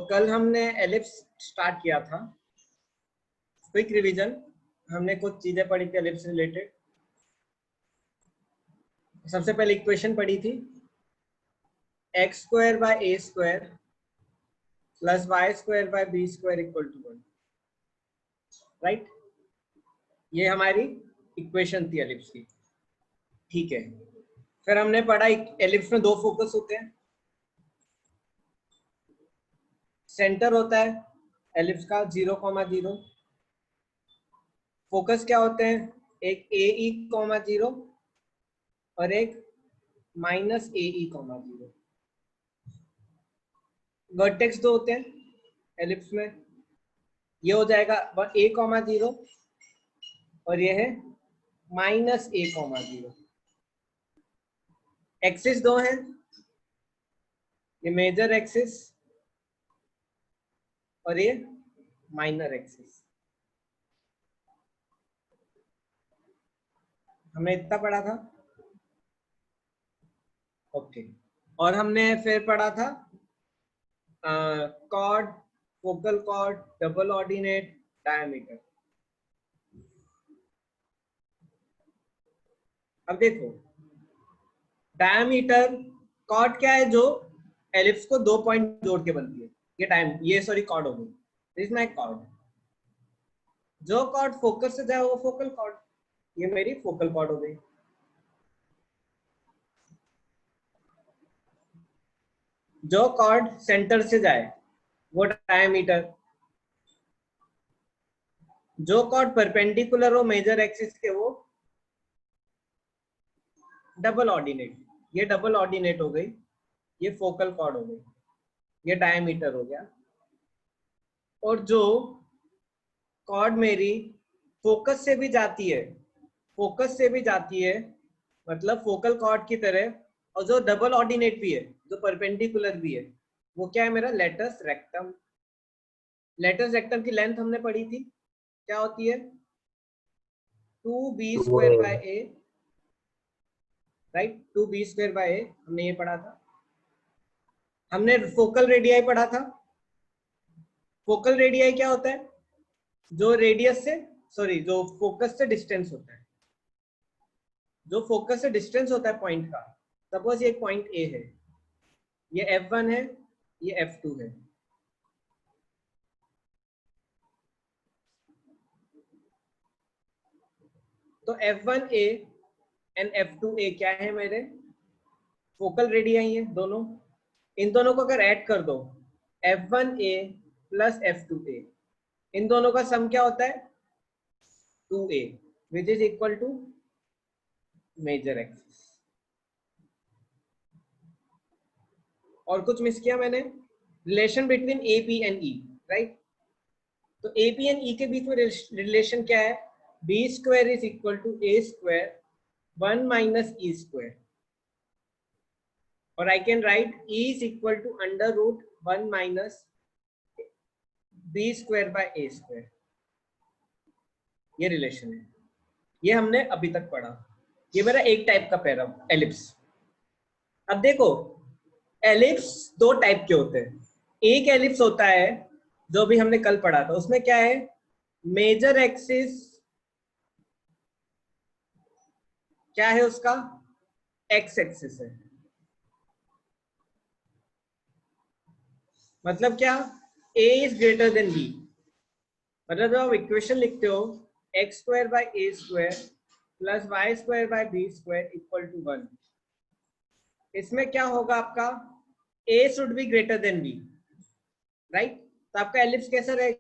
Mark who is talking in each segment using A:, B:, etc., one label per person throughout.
A: कल हमने ellipse start किया था। क्विक रिवीजन, हमने कुछ चीजें पढ़ी थी एलिप्स रिलेटेड। सबसे पहले इक्वेशन पढ़ी थी x square by a square plus y square by b square equal to 1, right. ये हमारी इक्वेशन थी एलिप्स की, ठीक है। फिर हमने पढ़ा एलिप्स में दो फोकस होते हैं। सेंटर होता है एलिप्स का 0,0। फोकस क्या होते हैं, एक ए ई कॉमा 0 और एक minus a e comma 0। Vertex दो होते हैं एलिप्स में, ये हो जाएगा ए कॉमा 0 और ये है माइनस ए कॉमा 0। एक्सिस दो हैं, ये मेजर एक्सिस और ये माइनर एक्सिस। हमने इतना पढ़ा था, ओके। और हमने फिर पढ़ा था chord, focal chord, double ordinate, diameter. अब देखो डायमीटर, कॉर्ड क्या है, जो एलिप्स को दो पॉइंट जोड़ के बनती है। ये सॉरी कॉर्ड हो गई, दिस माय कॉर्ड। जो कॉर्ड फोकस से जाए वो फोकल कॉर्ड, ये मेरी फोकल कॉर्ड हो गई। जो कॉर्ड सेंटर से जाए वो डायमीटर। जो कॉर्ड परपेंडिकुलर हो मेजर एक्सिस के वो डबल ऑर्डिनेट। ये डबल ऑर्डिनेट हो गई, ये फोकल कॉर्ड हो गई, ये डायमीटर हो गया। और जो कॉर्ड मेरी फोकस से भी जाती है, फोकस से भी जाती है मतलब फोकल कॉर्ड की तरह, और जो डबल ऑर्डिनेट भी है, जो परपेंडिकुलर भी है, वो क्या है मेरा लेटस रेक्टम। लेटस रेक्टम की लेंथ हमने पढ़ी थी, क्या होती है 2b square by a, right. 2b square by a हमने ये पढ़ा था। हमने फोकल रेडियाई पढ़ा था। फोकल रेडियाई क्या होता है, जो रेडियस से सॉरी जो फोकस से डिस्टेंस होता है, जो फोकस से डिस्टेंस होता है पॉइंट का। सपोज ये पॉइंट ए है, ये f1 है, ये f2 है। तो f1a एंड f2a क्या है मेरे फोकल रेडियाई है दोनों। इन दोनों को अगर ऐड कर दो f1a प्लस f2a, इन दोनों का सम क्या होता है 2a, which is equal to major axis. और कुछ मिस किया मैंने, relation between a p and e, right. तो ए पी एंड ई के बीच में रिलेशन क्या है, b square is equal to a square 1 minus e square, और I can write e is equal to under root 1 minus b square by a square. ये relation है, ये हमने अभी तक पढ़ा। ये मेरा एक टाइप का पैरा एलिप्स। अब देखो एलिप्स दो टाइप के होते हैं। एक एलिप्स होता है जो भी हमने कल पढ़ा था, उसमें क्या है मेजर एक्सिस क्या है उसका एक्स एक्सिस है। मतलब क्या, a is greater than b। मतलब जब आप इक्वेशन लिखते हो x square by a square plus y square by b square equal to 1, इसमें क्या होगा आपका a should be greater than b, right. तो आपका एलिप्स कैसा रहेगा,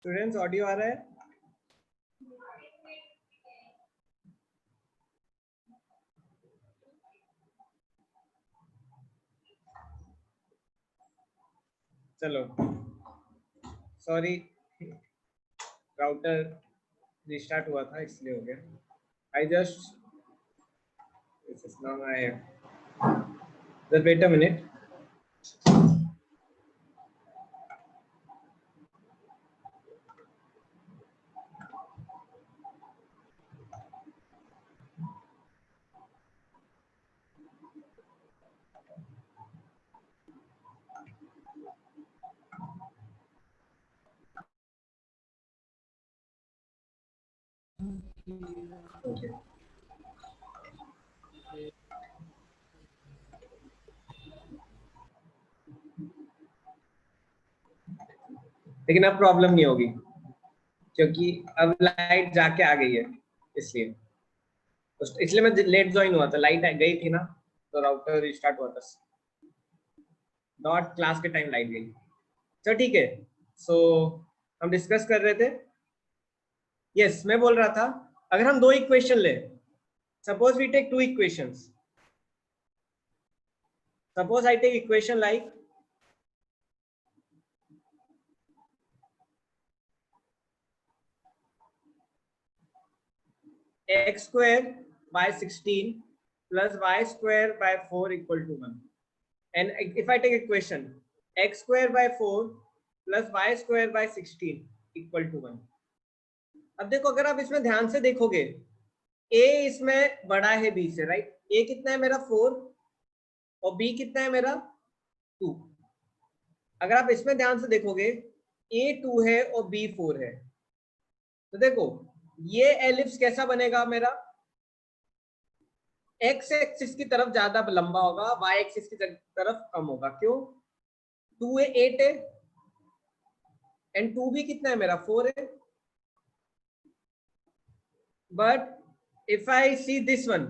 A: स्टूडेंट्स ऑडियो आ रहा है? चलो, सॉरी, राउटर रिस्टार्ट हुआ था इसलिए हो गया. I just now I just wait a minute. Okay. लेकिन अब प्रॉब्लम नहीं होगी क्योंकि अब लाइट जाके आ गई है, इसलिए मैं लेट ज्वाइन हुआ था. लाइट गई थी ना तो राउटर रिस्टार्ट हुआ था. डॉट क्लास के टाइम लाइट गई. चलो ठीक है. सो हम डिस्कस कर रहे थे. यस, मैं बोल रहा था अगर हम दो इक्वेशन ले, suppose we take two equations. Suppose I take equation like x square by 16 plus y square by 4 equal to 1. And if I take equation x square by 4 plus y square by 16 equal to 1. अब देखो, अगर आप इसमें ध्यान से देखोगे, a इसमें बड़ा है b से, राइट? a कितना है मेरा 4 और b कितना है मेरा 2. अगर आप इसमें ध्यान से देखोगे, a 2 है और b 4 है. तो देखो ये एलिप्स कैसा बनेगा मेरा? एक्स एक्सिस की तरफ ज्यादा लंबा होगा, वाई एक्सिस की तरफ कम होगा. क्यों? 2 है 8 है एंड 2 भी कितना है मेरा 4 है. But if I see this one,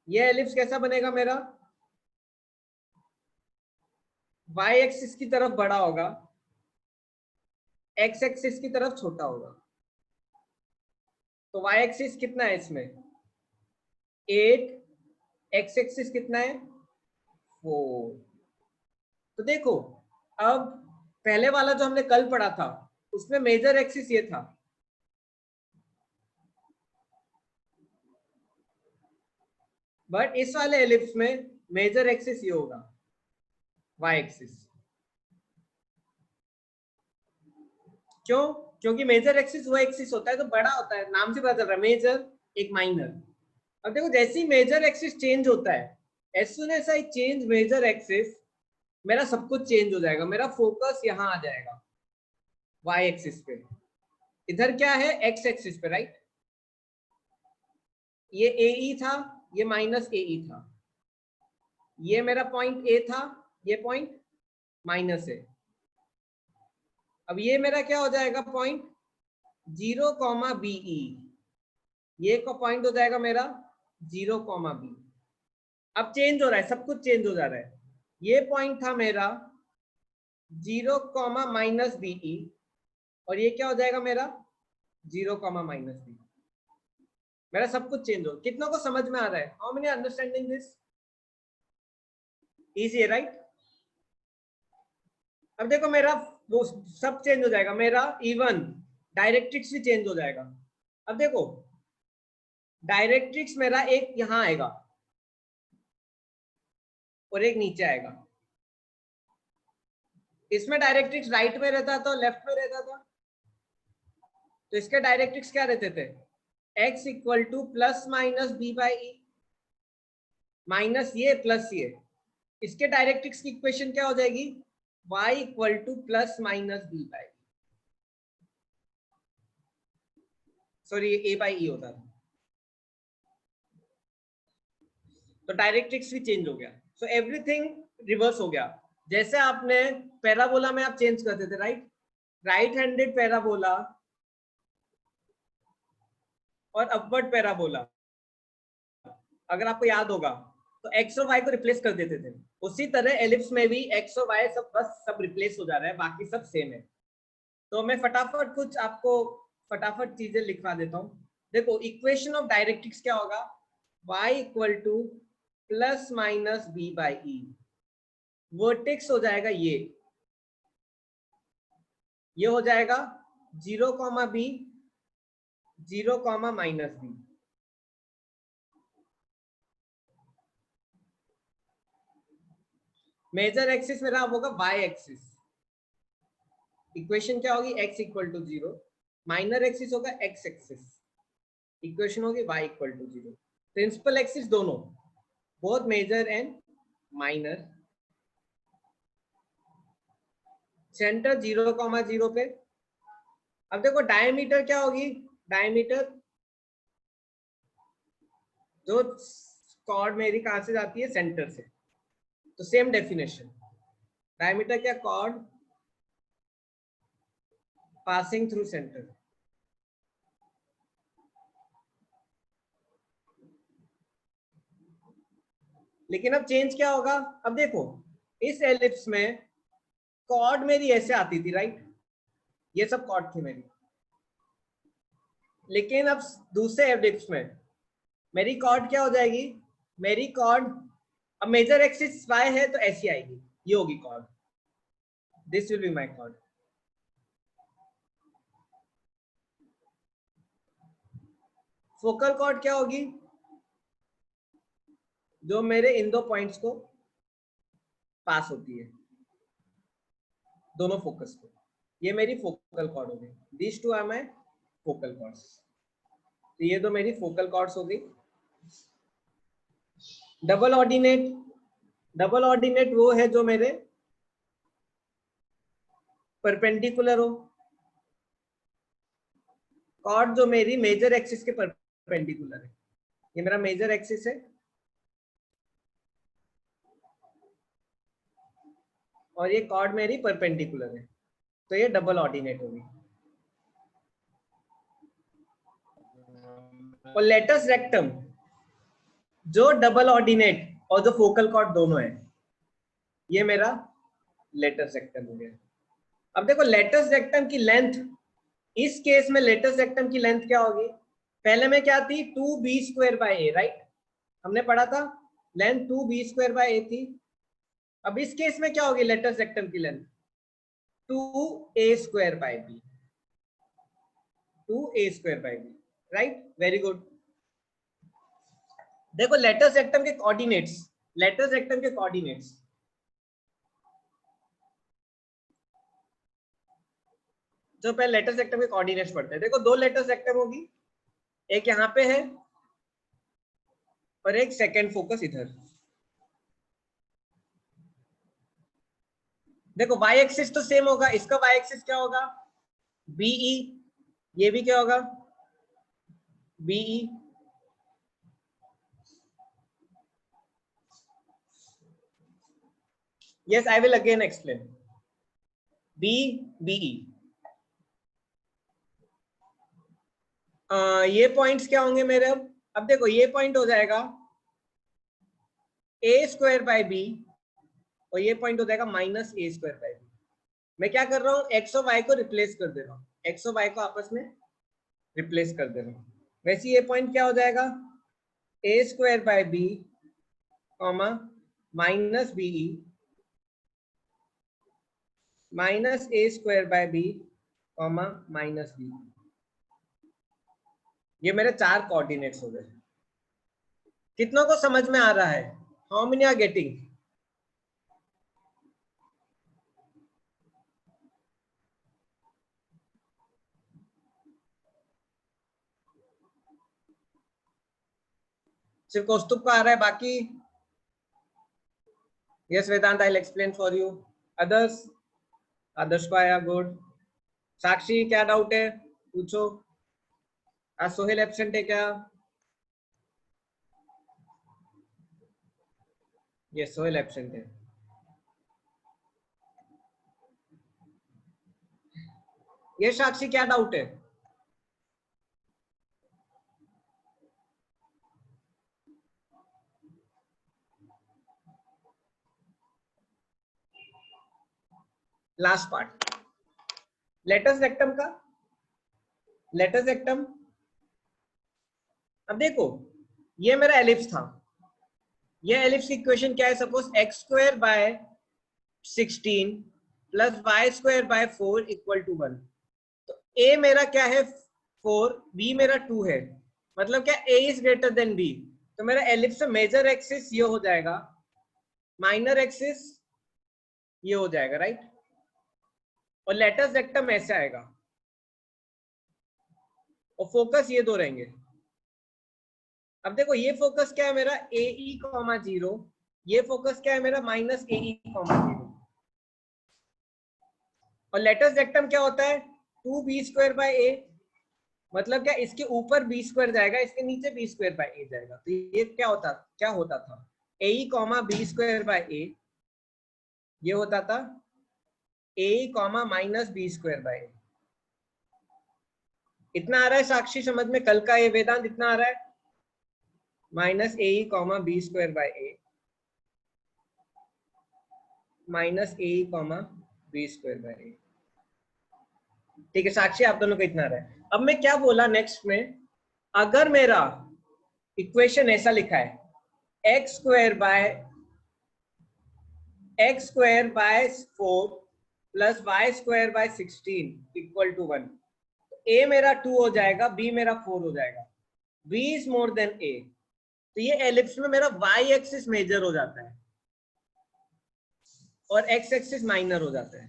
A: ये एलिप्स कैसा बनेगा मेरा? वाई एक्सिस की तरफ बड़ा होगा, एक्स एक्सिस की तरफ छोटा होगा. तो वाई एक्सिस कितना है इसमें 8, एक्स एक्सिस कितना है 4. तो देखो, अब पहले वाला जो हमने कल पढ़ा था उसमें मेजर एक्सिस ये था, बट इस वाले एलिप्स में मेजर एक्सिस ये होगा वाई एक्सिस. क्यों? क्योंकि मेजर एक्सिस वो एक्सिस होता है तो बड़ा होता है, नाम से पता चल रहा है, मेजर एक माइनर। अब देखो जैसे ही मेजर एक्सिस चेंज होता है, as soon as I change major axis, मेरा सब कुछ चेंज हो जाएगा, मेरा फोकस यहाँ आ जाएगा वाई एक्सिस पे, इधर क्या है एक्स एक्सिस पे, राइट। ये ए था, ये माइनस ए था, ये मेरा पॉइंट ए था, ये पॉइंट माइनस है। अब ये मेरा क्या हो जाएगा पॉइंट 0, BE, ये को पॉइंट हो जाएगा मेरा 0, B। अब चेंज हो रहा है, सब कुछ चेंज हो जा रहा है। ये पॉइंट था मेरा 0, -BE, और ये क्या हो जाएगा मेरा 0, -B। मेरा सब कुछ चेंज हो, कितनों को समझ में आ रहा है? How many understanding this? Easy है, राइट। अब देखो मेरा वो सब चेंज हो जाएगा, मेरा इवन डायरेक्ट्रिक्स भी चेंज हो जाएगा। अब देखो डायरेक्ट्रिक्स मेरा एक यहां आएगा और एक नीचे आएगा। इसमें डायरेक्ट्रिक्स राइट में रहता था, लेफ्ट में रहता था, तो इसके डायरेक्ट्रिक्स क्या रहते थे? x equal to +-b/e, minus ये प्लस ये। इसके डायरेक्ट्रिक्स की इक्वेशन क्या हो जाएगी? y equal to +-b/e, sorry ये a/e होता था। तो डायरेक्ट्रिक्स भी चेंज हो गया, सो एवरीथिंग रिवर्स हो गया। जैसे आपने पैराबोला में आप चेंज करते थे, राइट, राइट हैंडेड पैराबोला और अपवर्ड पैराबोला, अगर आपको याद होगा तो एक्स और वाई को रिप्लेस कर देते थे। उसी तरह एलिप्स में भी एक्स और वाई सब बस सब रिप्लेस हो जा रहा है, बाकी सब सेम है। तो मैं फटाफट कुछ आपको फटाफट चीजें लिखवा देता हूँ। देखो इक्वेशन ऑफ डायरेक्ट्रिक्स क्या होगा? y equal to +-b/e, vertex हो जाएगा ये हो जाएगा 0, B 0, -B। मेजर एक्सिस मेरा होगा वाई एक्सिस, इक्वेशन क्या होगी? x equal to 0, minor axis होगा x एक्सिस, इक्वेशन होगी y equal to 0। Principal axis दोनों, both major and minor, centre 0, 0 पे। अब देखो डायमीटर क्या होगी? डायमीटर जो कॉर्ड मेरी कहां से जाती है? सेंटर से। तो सेम डेफिनेशन, डायमीटर क्या? Cord passing through centre. लेकिन अब चेंज क्या होगा? अब देखो इस एलिप्स में कॉर्ड मेरी ऐसे आती थी, राइट, ये सब कॉर्ड थी मेरी। लेकिन अब दूसरे एलिप्स में मेरी कॉर्ड क्या हो जाएगी? मेरी कॉर्ड अब मेजर एक्सिस y है तो ऐसी आएगी, ये होगी chord, this will be my chord. Focal chord क्या होगी? जो मेरे इन दो पॉइंट्स को पास होती है, दोनों फोकस को, ये मेरी फोकल कॉर्ड हो गई। This two are my focal chords. तो ये तो मेरी फोकल कॉर्ड्स हो गई। डबल ऑर्डिनेट, डबल ऑर्डिनेट वो है जो मेरे परपेंडिकुलर हो, कॉर्ड जो मेरी मेजर एक्सिस के परपेंडिकुलर है। ये मेरा मेजर एक्सिस है और ये कॉर्ड मेरी परपेंडिकुलर है, तो ये डबल ऑर्डिनेट होगी। और लेटस रेक्टम जो डबल ऑर्डिनेट और जो फोकल कॉर्ड दोनों है, ये मेरा लेटस रेक्टम हो गया। अब देखो लेटस रेक्टम की लेंथ, इस केस में लेटस रेक्टम की लेंथ क्या होगी? पहले में क्या थी? 2b²/a, राइट, हमने पढ़ा था लेंथ 2b²/a थी। अब इस केस में क्या होगी लेटस रेक्टम की length? 2a²/b, 2a²/b, right, very good. देखो लेटस रेक्टम के कोऑर्डिनेट्स, लेटस रेक्टम के कोऑर्डिनेट्स जो पहले लेटर सेक्टम के कोऑर्डिनेट्स पढ़ते हैं। देखो 2 लेटर सेक्टम होगी, एक यहाँ पे है और एक सेकंड फोकस इधर। देखो वाई एक्सिस तो सेम होगा, इसका वाई एक्सिस क्या होगा बीई, ये भी क्या होगा b e. Yes I will again explain b b e. ये पॉइंट्स क्या होंगे मेरे? अब देखो ये पॉइंट हो जाएगा ए स्क्वायर बाय बी और ये पॉइंट हो जाएगा minus a square by b. मैं क्या कर रहा हूँ एक्स और वाई को रिप्लेस कर दे रहा हूँ, एक्स और वाई को आपस में रिप्लेस कर दे रहा हूँ। वैसे ये पॉइंट क्या हो जाएगा a square by b comma minus b e minus a square by b comma minus b. ये मेरे 4 कोऑर्डिनेट्स हो गए। कितनों को समझ में आ रहा है? How many are getting? सिर्फ कौस्तुभ को आ रहा है, बाकी? Yes Vedant I will explain for you. Others? Adarsh को आया, गुड। साक्षी क्या डाउट है पूछो। आज सोहेल एब्सेंट है क्या? ये सोहेल एब्सेंट है। ये साक्षी क्या डाउट है? लास्ट पार्ट लेटस रेक्टम का। लेटस रेक्टम, अब देखो ये मेरा एलिप्स था, ये एलिप्स की इक्वेशन क्या है? Suppose x square by 16 plus y square by 4 equal to 1। तो ए मेरा क्या है 4, बी मेरा 2 है, मतलब क्या ए इज ग्रेटर देन बी। तो मेरा एलिप्स मेजर एक्सिस ये हो जाएगा, माइनर एक्सिस ये हो जाएगा, राइट? और लेटस रेक्टम ऐसे आएगा और फोकस ये दो रहेंगे। अब देखो ये फोकस क्या है मेरा ए ई कॉमा 0, ये फोकस क्या है मेरा माइनस ए ई कॉमा 0। और लेटस रेक्टम क्या होता है 2b स्क्वायर बाय ए, मतलब क्या इसके ऊपर बी स्क्वायर जाएगा, इसके नीचे बी स्क्वायर बाय ए जाएगा। तो ये क्या होता था a e comma b square by a, ये होता था a e comma minus b square by a. इतना आ रहा है साक्षी समझ में? कल का ये वेदांत इतना आ रहा है minus a e comma b square by a minus a e comma b square by a. ठीक है साक्षी, आप दोनों को इतना आ रहा है। अब मैं क्या बोला नेक्स्ट में, अगर मेरा इक्वेशन ऐसा लिखा है x square by 4 plus y square by 16 equal to 1, a मेरा 2 हो जाएगा, बी मेरा 4 हो जाएगा, b is more than a. तो ये एलिप्स में मेरा वाई एक्सिस मेजर हो जाता है और एक्स एक्सिस माइनर हो जाता है।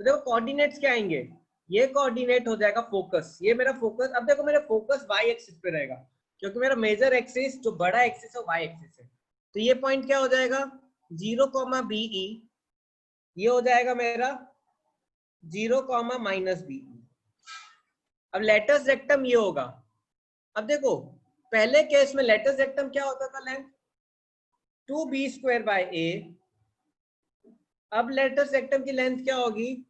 A: तो देखो कोऑर्डिनेट्स क्या आएंगे, ये कोऑर्डिनेट हो जाएगा फोकस, ये मेरा फोकस। अब देखो मेरा फोकस वाई एक्सिस पे रहेगा क्योंकि मेरा मेजर एक्सिस जो बड़ा एक्सिस है वाई एक्सिस है। तो ये पॉइंट क्या हो जाएगा 0 कॉमा बीई, ये हो जाएगा मेरा 0 कॉमा माइनस बीई। अब लेटस रेक्टम ये होगा। अब देखो पहले केस में लेटस रेक्टम क्या होता था लेंथ 2b स्क्वायर बाय ए। अब लेटस रेक्टम की लेंथ क्या होगी,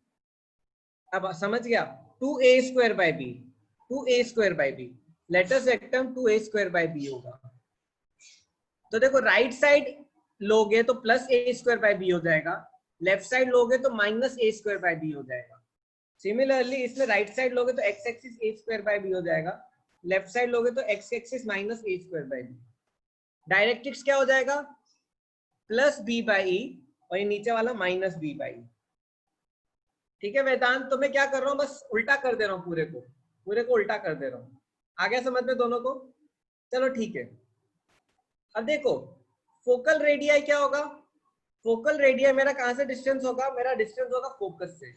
A: अब समझ गया 2a square by b, 2a square by b. Latus rectum 2a square by b होगा। तो देखो राइट साइड लोगे तो plus a square by b हो जाएगा, लेफ्ट साइड लोगे तो minus a square by b हो जाएगा। सिमिलरली इसमें राइट साइड लोगे तो x axis a square by b हो जाएगा, लेफ्ट साइड लोगे तो x axis minus a square by b. Directrix क्या हो जाएगा प्लस बी बाई ई और ये नीचे वाला माइनस बी बाई। ठीक है वेदांत, तो मैं क्या कर रहा हूँ बस उल्टा कर दे रहा हूँ, पूरे को उल्टा कर दे रहा हूँ। आ गया समझ में दोनों को? चलो ठीक है। अब देखो फोकल रेडियाई क्या होगा, फोकल रेडियाई मेरा कहां से डिस्टेंस होगा, मेरा डिस्टेंस होगा फोकस से।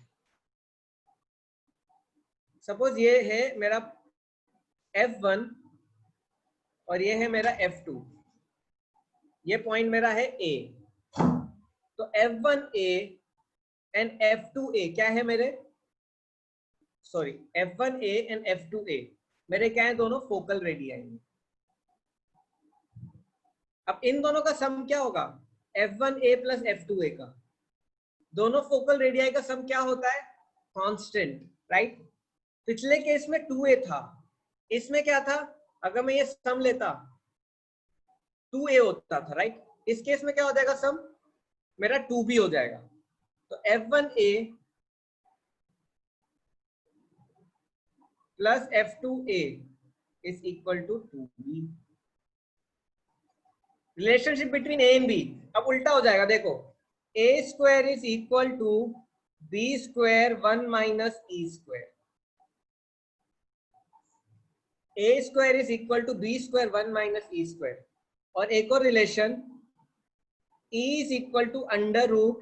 A: सपोज ये है मेरा F1 और ये है मेरा F2, ये पॉइंट मेरा है A, तो F1A एंड F2A क्या है मेरे, सॉरी F1A एंड F2A मेरे क्या है, दोनों फोकल रेडियाई है। अब इन दोनों का सम क्या होगा, F1A प्लस F2A का, दोनों फोकल रेडियाई का सम क्या होता है, कांस्टेंट, राइट। पिछले केस में 2A था, इसमें क्या था, अगर मैं ये सम लेता 2A होता था, राइट। इस केस में क्या हो जाएगा, सम मेरा 2B हो जाएगा। तो F1A plus F2A is equal to 2B। Relationship between a and b अब उल्टा हो जाएगा, देखो a square is equal to b square 1 minus e square, a square is equal to b square 1 minus e square. और एक और relation E is equal to under root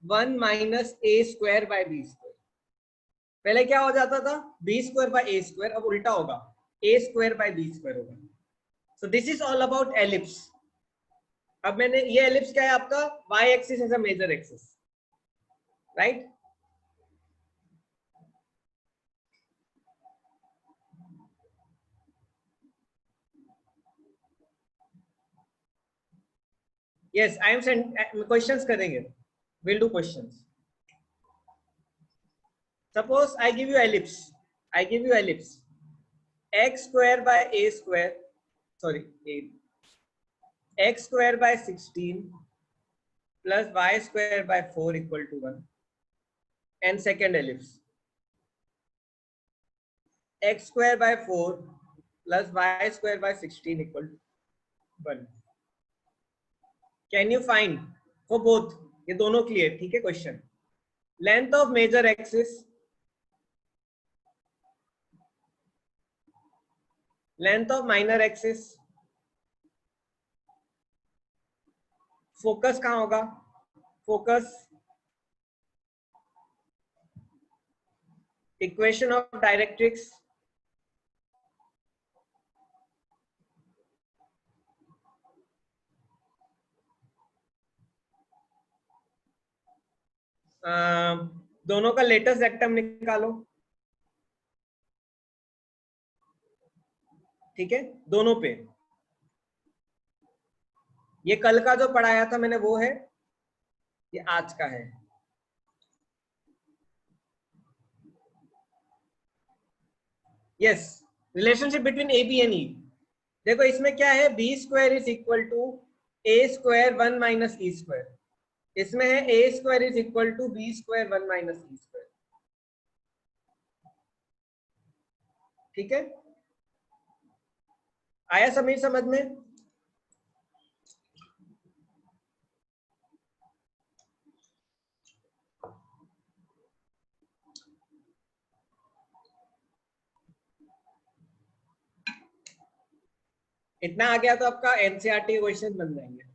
A: 1 minus a square by b square. पहले क्या हो जाता था, b square by a square, अब उल्टा होगा, a square by b square होगा। So this is all about ellipse. अब मैंने ये एलिप्स क्या है आपका, y axis as a major axis, right. Yes, I am send questions करेंगे, we'll do questions. Suppose I give you ellipse, I give you ellipse x square by a square, sorry, x square by 16 plus y square by 4 equal to 1, and second ellipse x square by 4 plus y square by 16 equal to 1. Can you find for both, ये दोनों clear, ठीक है। Question, length of major axis, length of minor axis, focus कहां होगा, focus, equation of directrix, दोनों का latus rectum निकालो, ठीक है, दोनों पे। ये कल का जो पढ़ाया था मैंने वो है, ये आज का है। Yes, relationship between a b and e, देखो इसमें क्या है, b square is equal to a square 1 minus e square, इसमें है a square is equal to b square 1 minus e square, ठीक है। आया समीर समझ में, इतना आ गया तो आपका एनसीईआरटी क्वेश्चन बन जाएंगे।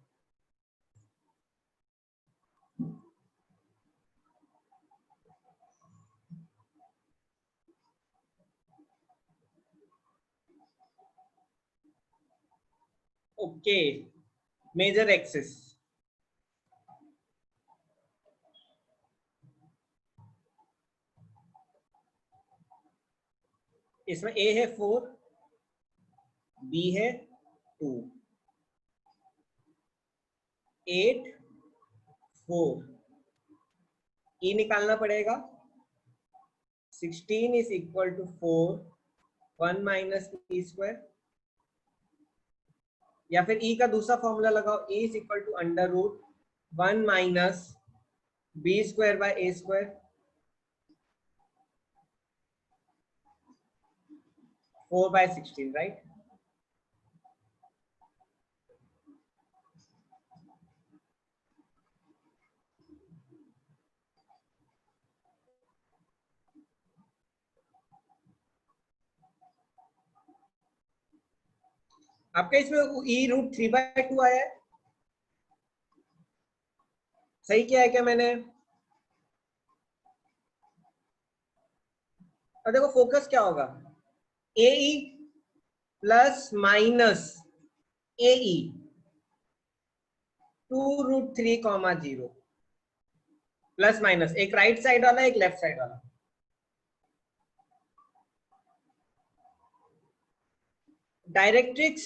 A: ओके, मेजर एक्सिस, इसमें ए है 4, बी है 2, 8, 4, ई निकालना पड़ेगा, 16 is equal to 4 1 minus e square, या फिर ई का दूसरा फॉर्मूला लगाओ, e is equal to under root 1 minus b square by a square, 4 by 16, right. आपके इसमें ई रूट 3/2 आया है, सही किया है क्या मैंने, अब देखो फोकस क्या होगा, a e plus minus a e 2√3,0 plus minus, एक राइट साइड वाला एक लेफ्ट साइड वाला। Directrix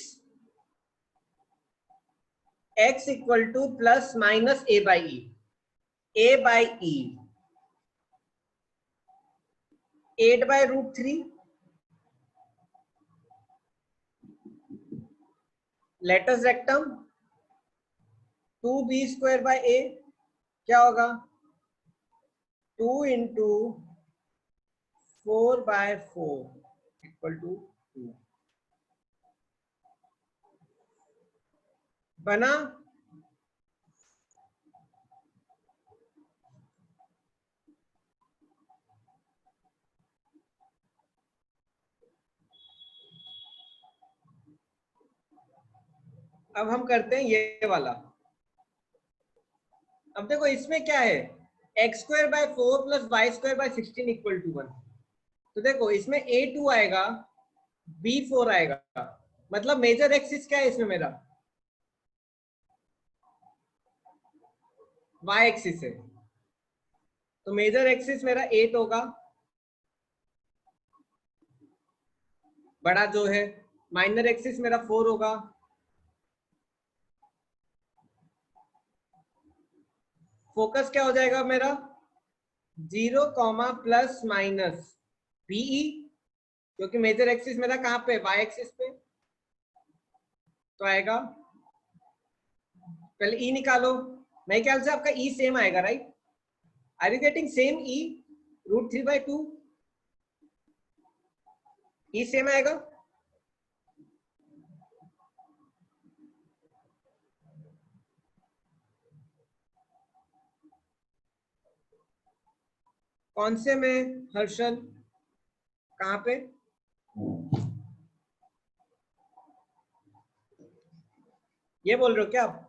A: x equal to plus minus a by e 8/√3 latus rectum 2b² क्या होगा 2 इंटू 4/4 इक्वल टू 2 बना। अब हम करते हैं ये वाला। अब देखो इसमें क्या है, x²/4 plus y²/16 equal to 1। तो देखो इसमें a2 आएगा, b4 आएगा, मतलब मेजर एक्सिस क्या है इसमें मेरा, y एक्सिस है। तो मेजर एक्सिस मेरा 8 होगा, बड़ा जो है। माइनर एक्सिस मेरा 4 होगा। फोकस क्या हो जाएगा मेरा 0, प्लस माइनस बीई, क्योंकि मेजर एक्सिस मेरा कहां पे, y एक्सिस पे। तो आएगा, पहले ई निकालो। मेरे ख्याल से आपका ई सेम आएगा, right? Are you getting same e √3/2? E same आएगा। कौन से में हर्षल, कहां पे? ये बोल रहे हो क्या आप?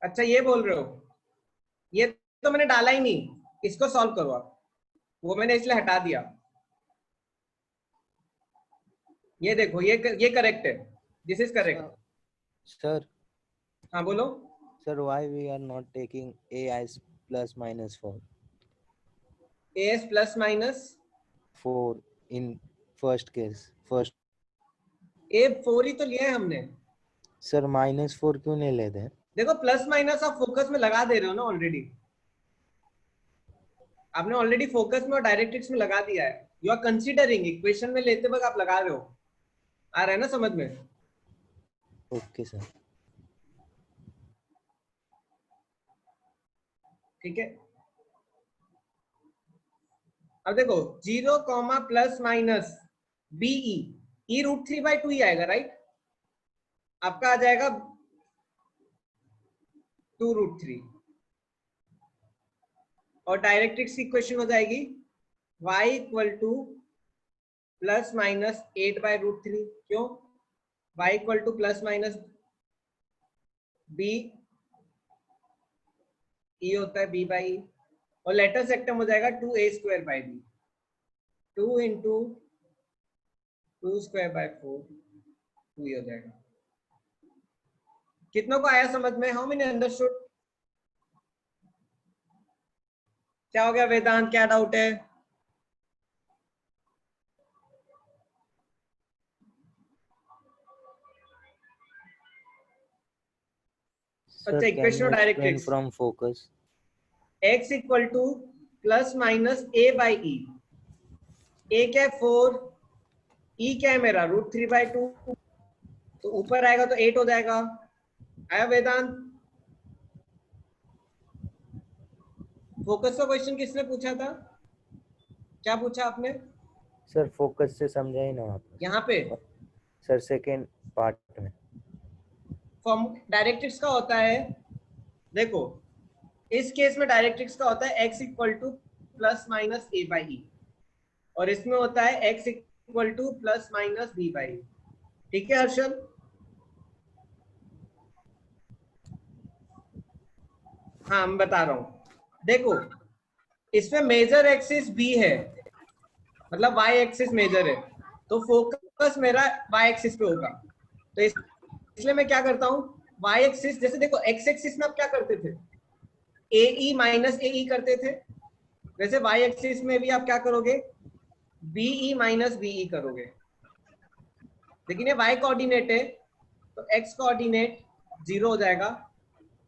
A: अच्छा ये बोल रहे हो, ये तो मैंने डाला ही नहीं, इसको सॉल्व करो आप। वो मैंने इसलिए हटा दिया। ये देखो ये करेक्ट है, दिस इज करेक्ट।
B: सर
A: हाँ बोलो।
B: Sir, why we are not taking a as plus minus 4?
A: as plus minus
B: 4 in first case, first।
A: a4 ही तो लिया है हमने।
B: सर -4 क्यों नहीं लेते हैं?
A: देखो प्लस माइनस आप फोकस में लगा दे रहे हो ना ऑलरेडी, आपने ऑलरेडी फोकस में और डायरेक्ट्रिक्स में लगा दिया है। यू आर कंसीडरिंग, इक्वेशन में लेते वक्त आप लगा रहे हो। आ रहा है ना समझ में?
B: Okay sir.
A: ठीक है। अब देखो 0, प्लस माइनस बीई ई √3/2 ही आएगा, राइट? आपका आ जाएगा 2√3 और डायरेक्ट्रिक्स की इक्वेशन हो जाएगी y equal to plus minus 8/√3। क्यों? y equal to plus minus b ई होता है b/e, और लेटर सेक्टम हो जाएगा 2a²/b, 2 इंटू 2²/4 2 ही हो जाएगा। कितनों को आया समझ में? How many understood? क्या हो गया वेदांत, क्या डाउट है? अच्छा,
B: Sir, can
A: equation
B: you
A: of
B: explain
A: directrix
B: from focus?
A: x equal to plus minus a/e। a क्या है 4, e क्या है मेरा √3/2, तो ऊपर आएगा तो 8 हो जाएगा। आया वेदांत? फोकस का क्वेश्चन किसने पूछा था, क्या पूछा आपने?
B: सर फोकस से समझा ही ना आप।
A: यहाँ पे
B: सर सेकेंड पार्ट में।
A: फॉर्म डायरेक्ट्रिक्स का होता है, देखो इस केस में डायरेक्ट्रिक्स का होता है x equal to plus minus a by e, और इसमें होता है x equal to plus minus b by e. ठीक है हर्षल? हाँ मैं बता रहा हूं, देखो इसमें मेजर एक्सिस b है, मतलब y एक्सिस मेजर है, तो फोकस मेरा y एक्सिस पे होगा। तो इसलिए मैं क्या करता हूँ, y एक्सिस, जैसे देखो x एक्सिस में आप क्या करते थे, AE माइनस AE करते थे, वैसे y एक्सिस में भी आप क्या करोगे, BE माइनस BE करोगे। लेकिन ये y कोऑर्डिनेट है, तो x कोऑर्डिनेट 0 हो जाएगा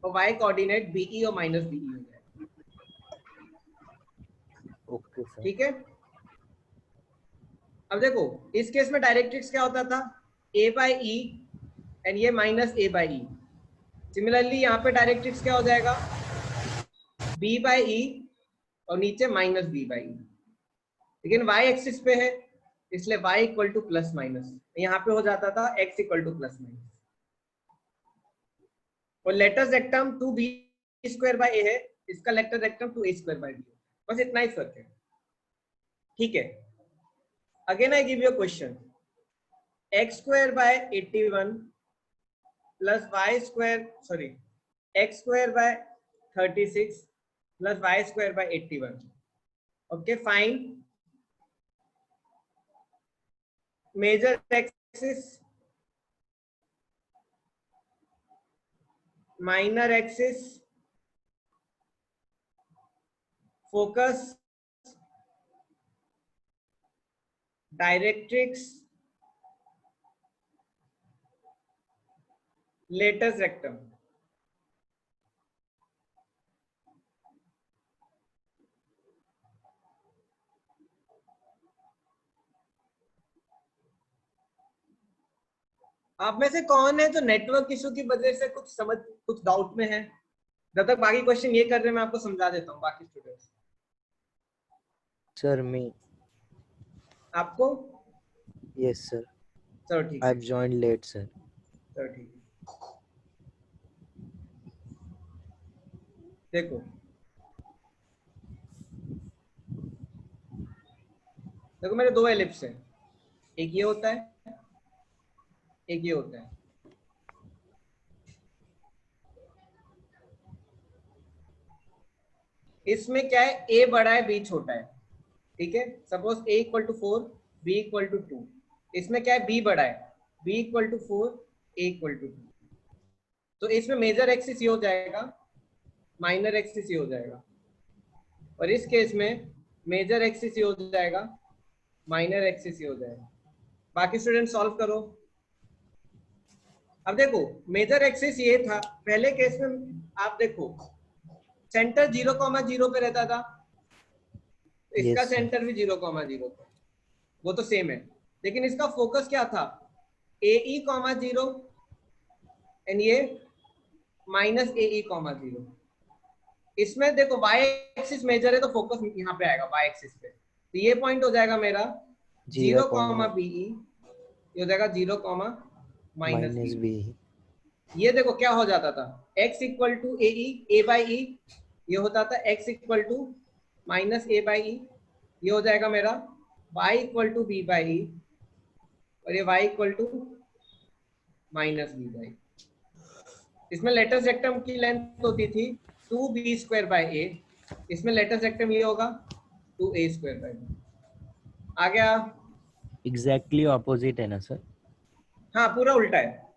A: और y कोऑर्डिनेट BE और माइनस BE हो जाएगा।
B: Okay sir.
A: ठीक है, अब देखो इस केस में डायरेक्ट्रिक्स क्या होता था, a बाई ई एंड ये minus a by E. Similarly यहाँ पे डायरेक्ट्रिक्स क्या हो जाएगा, b बाई ई और नीचे माइनस b बाई ई। लेकिन y एक्सिस पे है, इसलिए y equal to plus minus, यहाँ पे हो जाता था x equal to plus minus. और latus rectum 2b square by a है, इसका latus rectum 2a square by b, बस इतना ही फर्क है। ठीक है, again I give you question, x square by 81 plus y square, sorry x square by 36 plus y square by 81। Okay fine, major axis, minor axis, focus, directrix, latus rectum. आप में से कौन है जो नेटवर्क इशू की वजह से कुछ डाउट में है? जब तक बाकी क्वेश्चन ये कर रहे हैं मैं आपको समझा देता हूँ बाकी स्टूडेंट्स।
B: सर मी।
A: आपको?
B: Yes sir.
A: चलो ठीक
B: आई
A: है,
B: हैव जॉइंड लेट सर।
A: चलो ठीक है। देखो देखो मेरे दो एलिप्स हैं, एक ये होता है, एक ये होता है। इसमें क्या है, a बड़ा है b छोटा है। ठीक है, suppose a equal to 4, b equal to 2। इसमें क्या है, b बड़ा है, b equal to 4, a equal to 2। तो इसमें मेजर एक्सिस ये हो जाएगा, माइनर एक्सिस ये हो जाएगा, और इस केस में मेजर एक्सिस ये हो जाएगा, माइनर एक्सिस ये हो जाएगा। बाकी स्टूडेंट सॉल्व करो। अब देखो मेजर एक्सिस ये था, पहले केस में आप देखो सेंटर 0,0 पे रहता था, इसका
B: यस सर।
A: सेंटर भी 0,0 पे, वो तो सेम है। लेकिन इसका फोकस क्या था, AE,0 एंड ये माइनस AE,0। इसमें देखो y एक्सिस मेजर है तो फोकस यहाँ पे आएगा y एक्सिस पे, तो ये पॉइंट हो जाएगा मेरा 0, BE, ये हो जाएगा 0, माइनस
B: माइनस
A: BE।
B: बी।
A: ये देखो क्या हो जाता था, x equal to AE, a by e, ये होता था x equal to minus a by e, ये हो जाएगा मेरा y equal to b by e, और ये y equal to minus b by. इसमें लेटर सेक्टम की लेंथ होती थी 2b स्क्वायर बाई ए, इसमें लेटर सेक्टम ये होगा 2a स्क्वायर बाई बी। आ गया?
B: एग्जैक्टली ऑपोजिट है ना सर?
A: हाँ पूरा उल्टा है।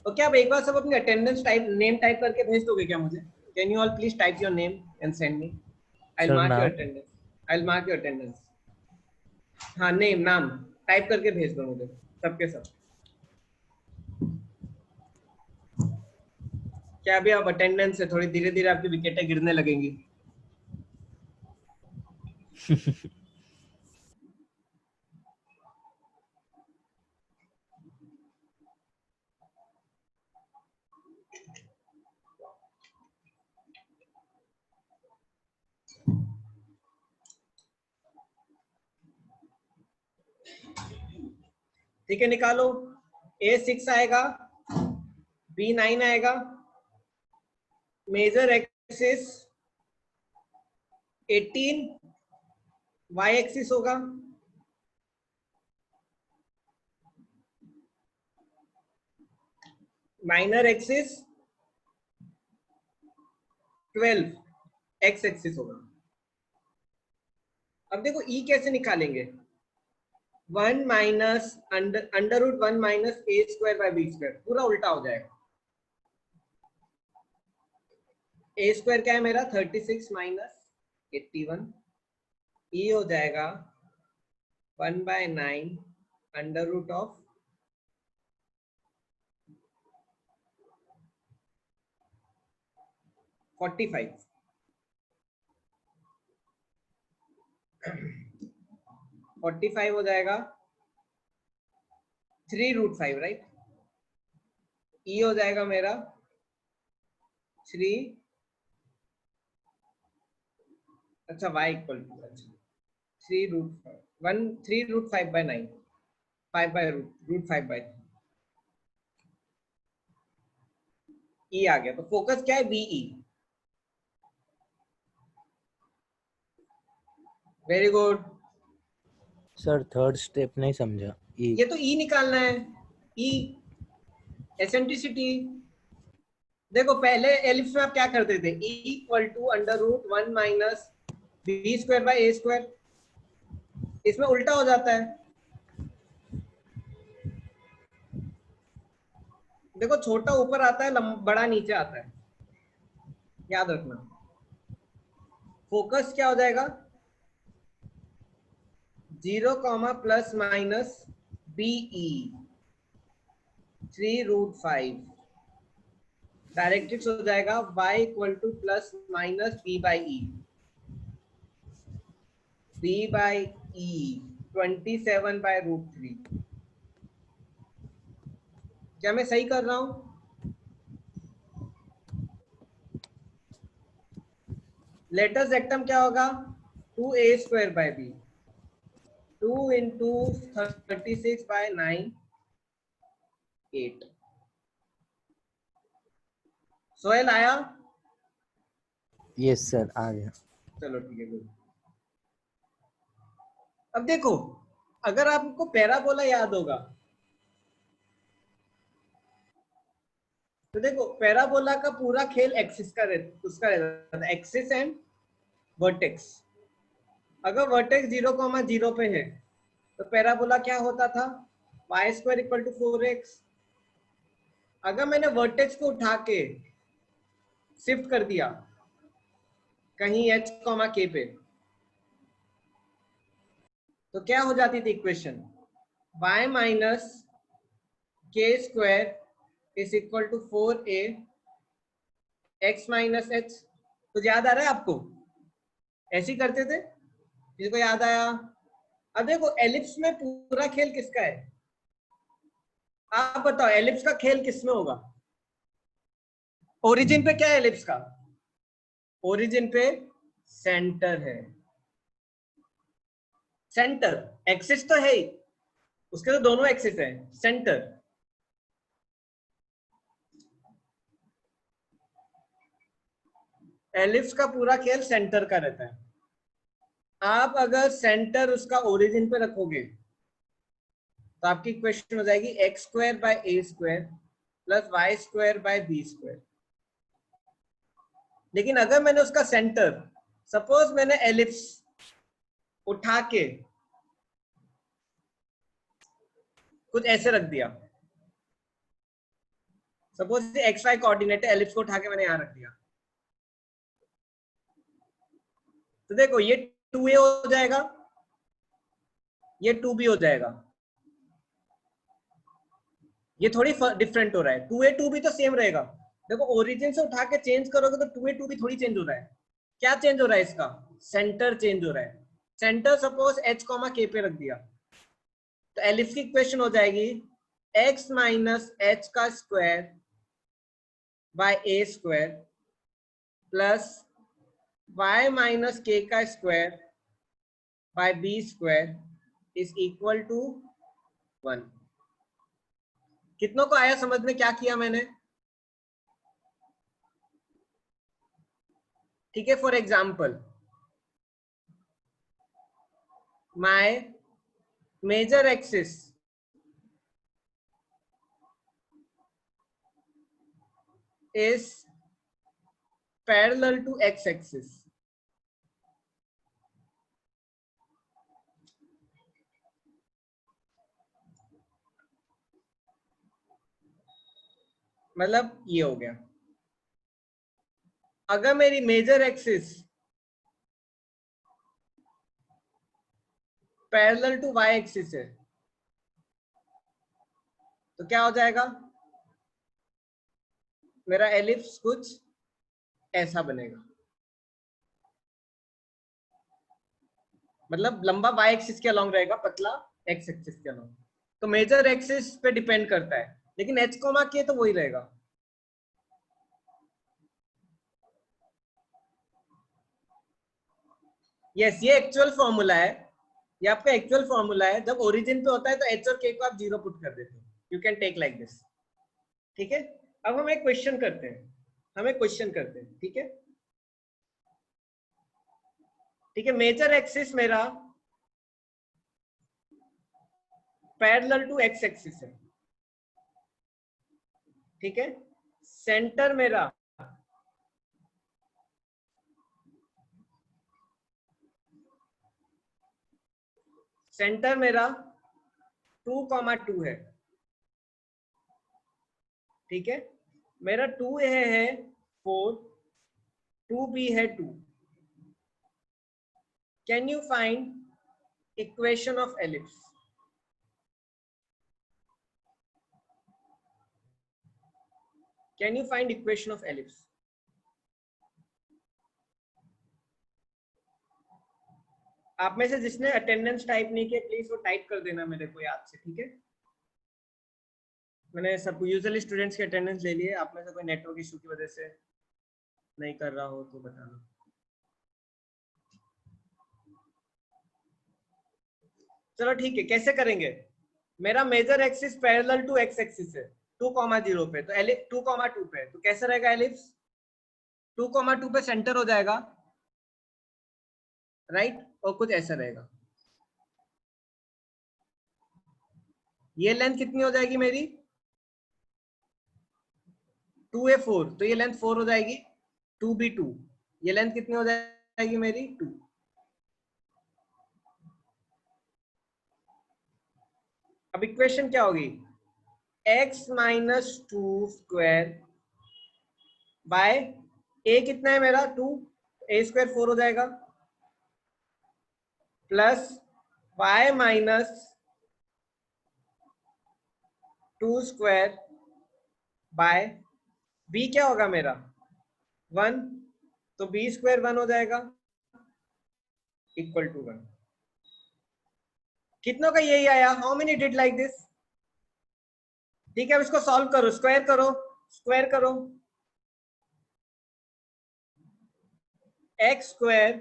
A: तो क्या आप एक बार सब अपनी अटेंडेंस टाइप, नेम टाइप करके भेज दोगे क्या मुझे? Can you all please type your name and send me, I will
B: sir
A: mark your
B: नाम।
A: Attendance, I will mark your attendance. हाँ नेम, नाम टाइप करके भेज दो मुझे सबके सब। क्या अभी आप अटेंडेंस है, थोड़ी धीरे धीरे आपकी विकेटें गिरने लगेंगी। ठीक है निकालो, A6 आएगा, B9 आएगा, मेजर एक्सिस 18, वाई एक्सिस होगा माइनर एक्सिस 12, एक्स एक्सिस होगा। अब देखो ई कैसे निकालेंगे, 1 minus under root 1 minus a square by b square, पूरा उल्टा हो जाएगा। ए स्क्वायर क्या है मेरा 36 माइनस 81, ई हो जाएगा 1/9 अंडर रूट ऑफ 45, 45 हो जाएगा 3√5, राइट। ई हो जाएगा मेरा 3, अच्छा y इक्वल टू, अच्छा 3√5/9, 5/√5/3, ई आ गया। तो फोकस क्या है, b e. Very good.
B: Sir third step नहीं समझा।
A: ये तो ई निकालना है, ई एसेंट्रिसिटी। देखो पहले एलिप्स में आप क्या करते थे, e equal to under root 1 minus b square by a square, इसमें उल्टा हो जाता है। देखो छोटा ऊपर आता है, बड़ा नीचे आता है, याद रखना। फोकस क्या हो जाएगा, 0 प्लस माइनस बीई 3√5, डायरेक्ट्रिक्स हो जाएगा y equal to plus minus b/e 27/√3। क्या मैं सही कर रहा हूं? लेटेस्ट एक्टम क्या होगा, 2a² b, 2 इंटू 36/9, 8। सोहेल आया?
B: यस सर आ गया।
A: चलो ठीक है, गुड। अब देखो, अगर आपको पैराबोला याद होगा तो देखो पैराबोला का पूरा खेल एक्सिस का उसका रहता था, एक्सिस एंड वर्टेक्स। अगर वर्टेक्स 0,0 पे है तो पैराबोला क्या होता था, y² इक्वल टू 4x। अगर मैंने वर्टेक्स को उठा के शिफ्ट कर दिया कहीं h, k पे, तो क्या हो जाती थी equation, y minus k² is equal to 4a x minus h। तो याद आ रहा है आपको, ऐसे ही करते थे, जिसको याद आया। अब देखो एलिप्स में पूरा खेल किसका है, आप बताओ एलिप्स का खेल किसमें होगा? ओरिजिन पे क्या है एलिप्स का, ओरिजिन पे सेंटर है। सेंटर एक्सिस तो है ही, उसके तो दोनों एक्सिस है, सेंटर। एलिप्स का पूरा खेल सेंटर का रहता है। आप अगर सेंटर उसका ओरिजिन पे रखोगे तो आपकी इक्वेशन हो जाएगी x² bye a² plus y² bye b²। लेकिन अगर मैंने उसका सेंटर, सपोज मैंने एलिप्स उठा के कुछ ऐसे रख दिया, सपोज xy कोऑर्डिनेट है, एलिप्स को उठा के मैंने यहां रख दिया, तो देखो ये 2a हो जाएगा, ये 2b हो जाएगा। ये थोड़ी डिफरेंट हो रहा है, 2a 2b तो सेम रहेगा। देखो ओरिजिन से उठा के चेंज करोगे तो 2a 2b थोड़ी चेंज हो रहा है। क्या चेंज हो रहा है इसका, सेंटर चेंज हो रहा है। सेंटर सपोज h, k पे रख दिया, तो एलिप्स की इक्वेशन हो जाएगी x माइनस h का square by a square plus y minus k का square by b square is equal to 1। कितनों को आया समझ में क्या किया मैंने? ठीक है, for example my major axis is parallel to x axis. मतलब ये हो गया। अगर मेरी major axis parallel to y axis है तो क्या हो जाएगा, मेरा एलिप्स कुछ ऐसा बनेगा। मतलब लंबा वाई एक्सिस के अलोंग रहेगा, पतला एक्स एक्सिस के अलोंग। तो मेजर एक्सिस पे डिपेंड करता है, लेकिन एच कोमा के तो वही रहेगा। यस, ये एक्चुअल फॉर्मूला है, ये आपका एक्चुअल फॉर्मूला है। जब ओरिजिन पे होता है तो एच और के को आप जीरो पुट कर देते हो, you can take like this. ठीक है, अब हम एक क्वेश्चन करते हैं, ठीक है। ठीक है, मेजर एक्सिस मेरा पैरेलल टू एक्स एक्सिस है। ठीक है, सेंटर मेरा सेंटर मेरा 2,2 है। ठीक है, मेरा 2A है 4, 2B है 2। Can you find equation of ellipse? Can you find equation of ellipse? आप में से जिसने अटेंडेंस टाइप नहीं किया प्लीज वो टाइप कर देना मेरे को याद से। ठीक है, मैंने सब यूजुअली स्टूडेंट्स की अटेंडेंस ले ली है। आप में से कोई नेटवर्क इशू की वजह से नहीं कर रहा हो तो बताना। चलो ठीक है, कैसे करेंगे? मेरा major axis parallel to x axis है 2,0 पे, तो 2,2 पे, तो कैसा रहेगा एलिप्स? 2,2 पे सेंटर हो जाएगा, राइट, और कुछ ऐसा रहेगा। ये लेंथ कितनी हो जाएगी मेरी? 2A4, तो ये लेंथ 4 हो जाएगी। 2B2, ये लेंथ कितनी हो जाएगी मेरी? 2। अब इक्वेशन क्या होगी? x minus 2 square by a कितना है मेरा? 2, a स्क्वायर 4 हो जाएगा, plus y minus 2 square by b क्या होगा मेरा? 1, तो b स्क्वायर 1 हो जाएगा इक्वल टू 1। कितनों का यही आया? How many did like this? ठीक है, अब इसको सॉल्व करो, स्क्वायर करो, स्क्वायर करो। X square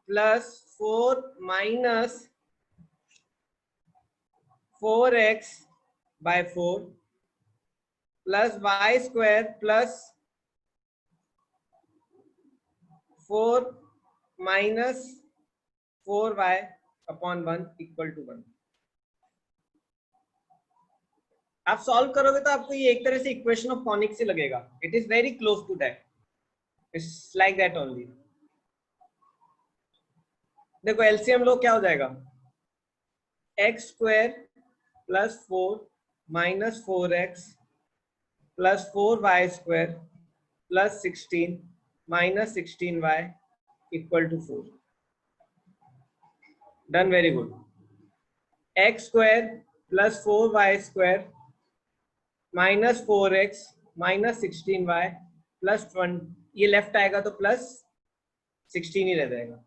A: plus 4 minus 4x by 4 plus y square plus 4 minus 4y upon 1 equal to 1। आप सॉल्व करोगे तो आपको ये एक तरह से इक्वेशन ऑफ कॉनिक्स ही लगेगा। It is very close to that, it's like that only. देखो एलसीएम लो, क्या हो जाएगा? X square plus 4 minus 4x plus 4y square plus 16 minus 16y equal to 4। Done, very good. X square plus 4y square minus 4x minus 16y plus 1, ये left आएगा तो plus 16 ही रह जाएगा।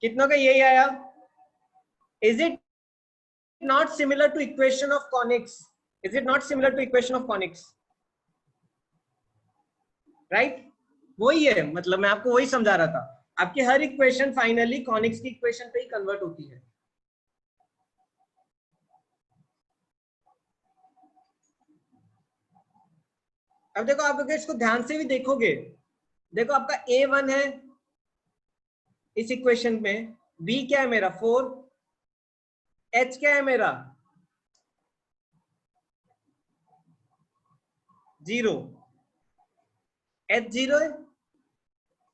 A: कितनों का यही आया? Is it not similar to equation of conics? Is it not similar to equation of conics? Right, वही है, मतलब मैं आपको वही समझा रहा था। आपकी हर इक्वेशन फाइनली कॉनिक्स की इक्वेशन पे ही कन्वर्ट होती है। अब देखो आप अगर इसको ध्यान से भी देखोगे, देखो आपका A1 है इस इक्वेशन में, B क्या है मेरा 4, H क्या है मेरा 0, H 0 है,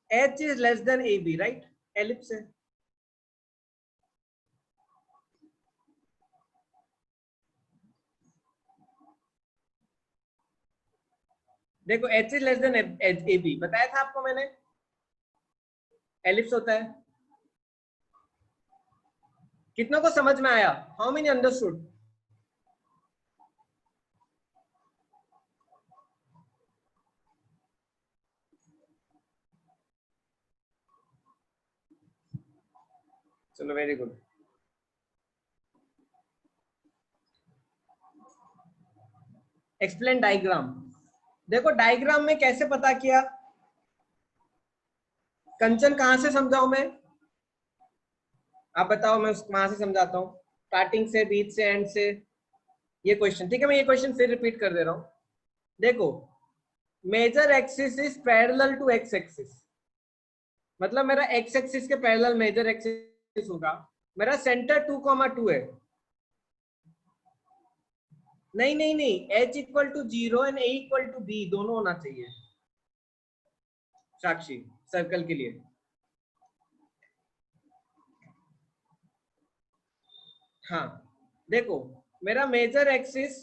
A: H is less than AB, right, ellipse है। देखो H is less than AB बताया था आपको मैंने, एलिप्स होता है। कितनों को समझ में आया? How many understood? चलो वेरी गुड। Explain diagram. देखो डायग्राम में कैसे पता किया, कंचन कहां से समझाऊं मैं, आप बताओ, मैं वहां से समझाता हूँ, स्टार्टिंग से, बीच से, एंड से। ये क्वेश्चन ठीक है, मैं ये क्वेश्चन फिर रिपीट कर दे रहा हूँ। देखो major axis is parallel to x axis, मतलब मेरा एक्स एक्सिस के पैरेलल मेजर एक्सिस होगा। मेरा सेंटर 2,2 है। नहीं नहीं नहीं, h इक्वल to 0 and a equal to b दोनों होना चाहिए साक्षी, सर्कल के लिए। हाँ देखो मेरा मेजर एक्सिस,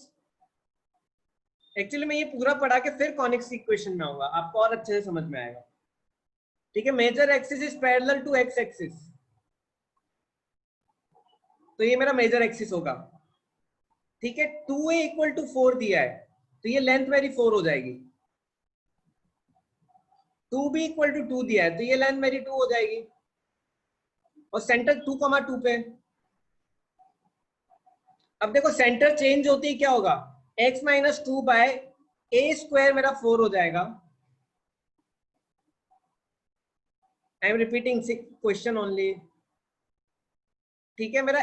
A: एक्चुअली मैं ये पूरा पढ़ा के फिर कॉनिक्स की इक्वेशन में आऊंगा, आपको और अच्छे से समझ में आएगा। ठीक है, major axis is parallel to x axis, तो ये मेरा मेजर एक्सिस होगा। ठीक है, 2a इक्वल टू 4 दिया है, तो ये लेंथ मेरी 4 हो जाएगी। 2b इक्वल टू 2 दिया है, तो ये लेंथ मेरी 2 हो जाएगी। और सेंटर 2,2 पे। अब देखो सेंटर चेंज होती क्या होगा, x minus 2 by a square मेरा 4 हो जाएगा। I am repeating question only. ठीक है, मेरा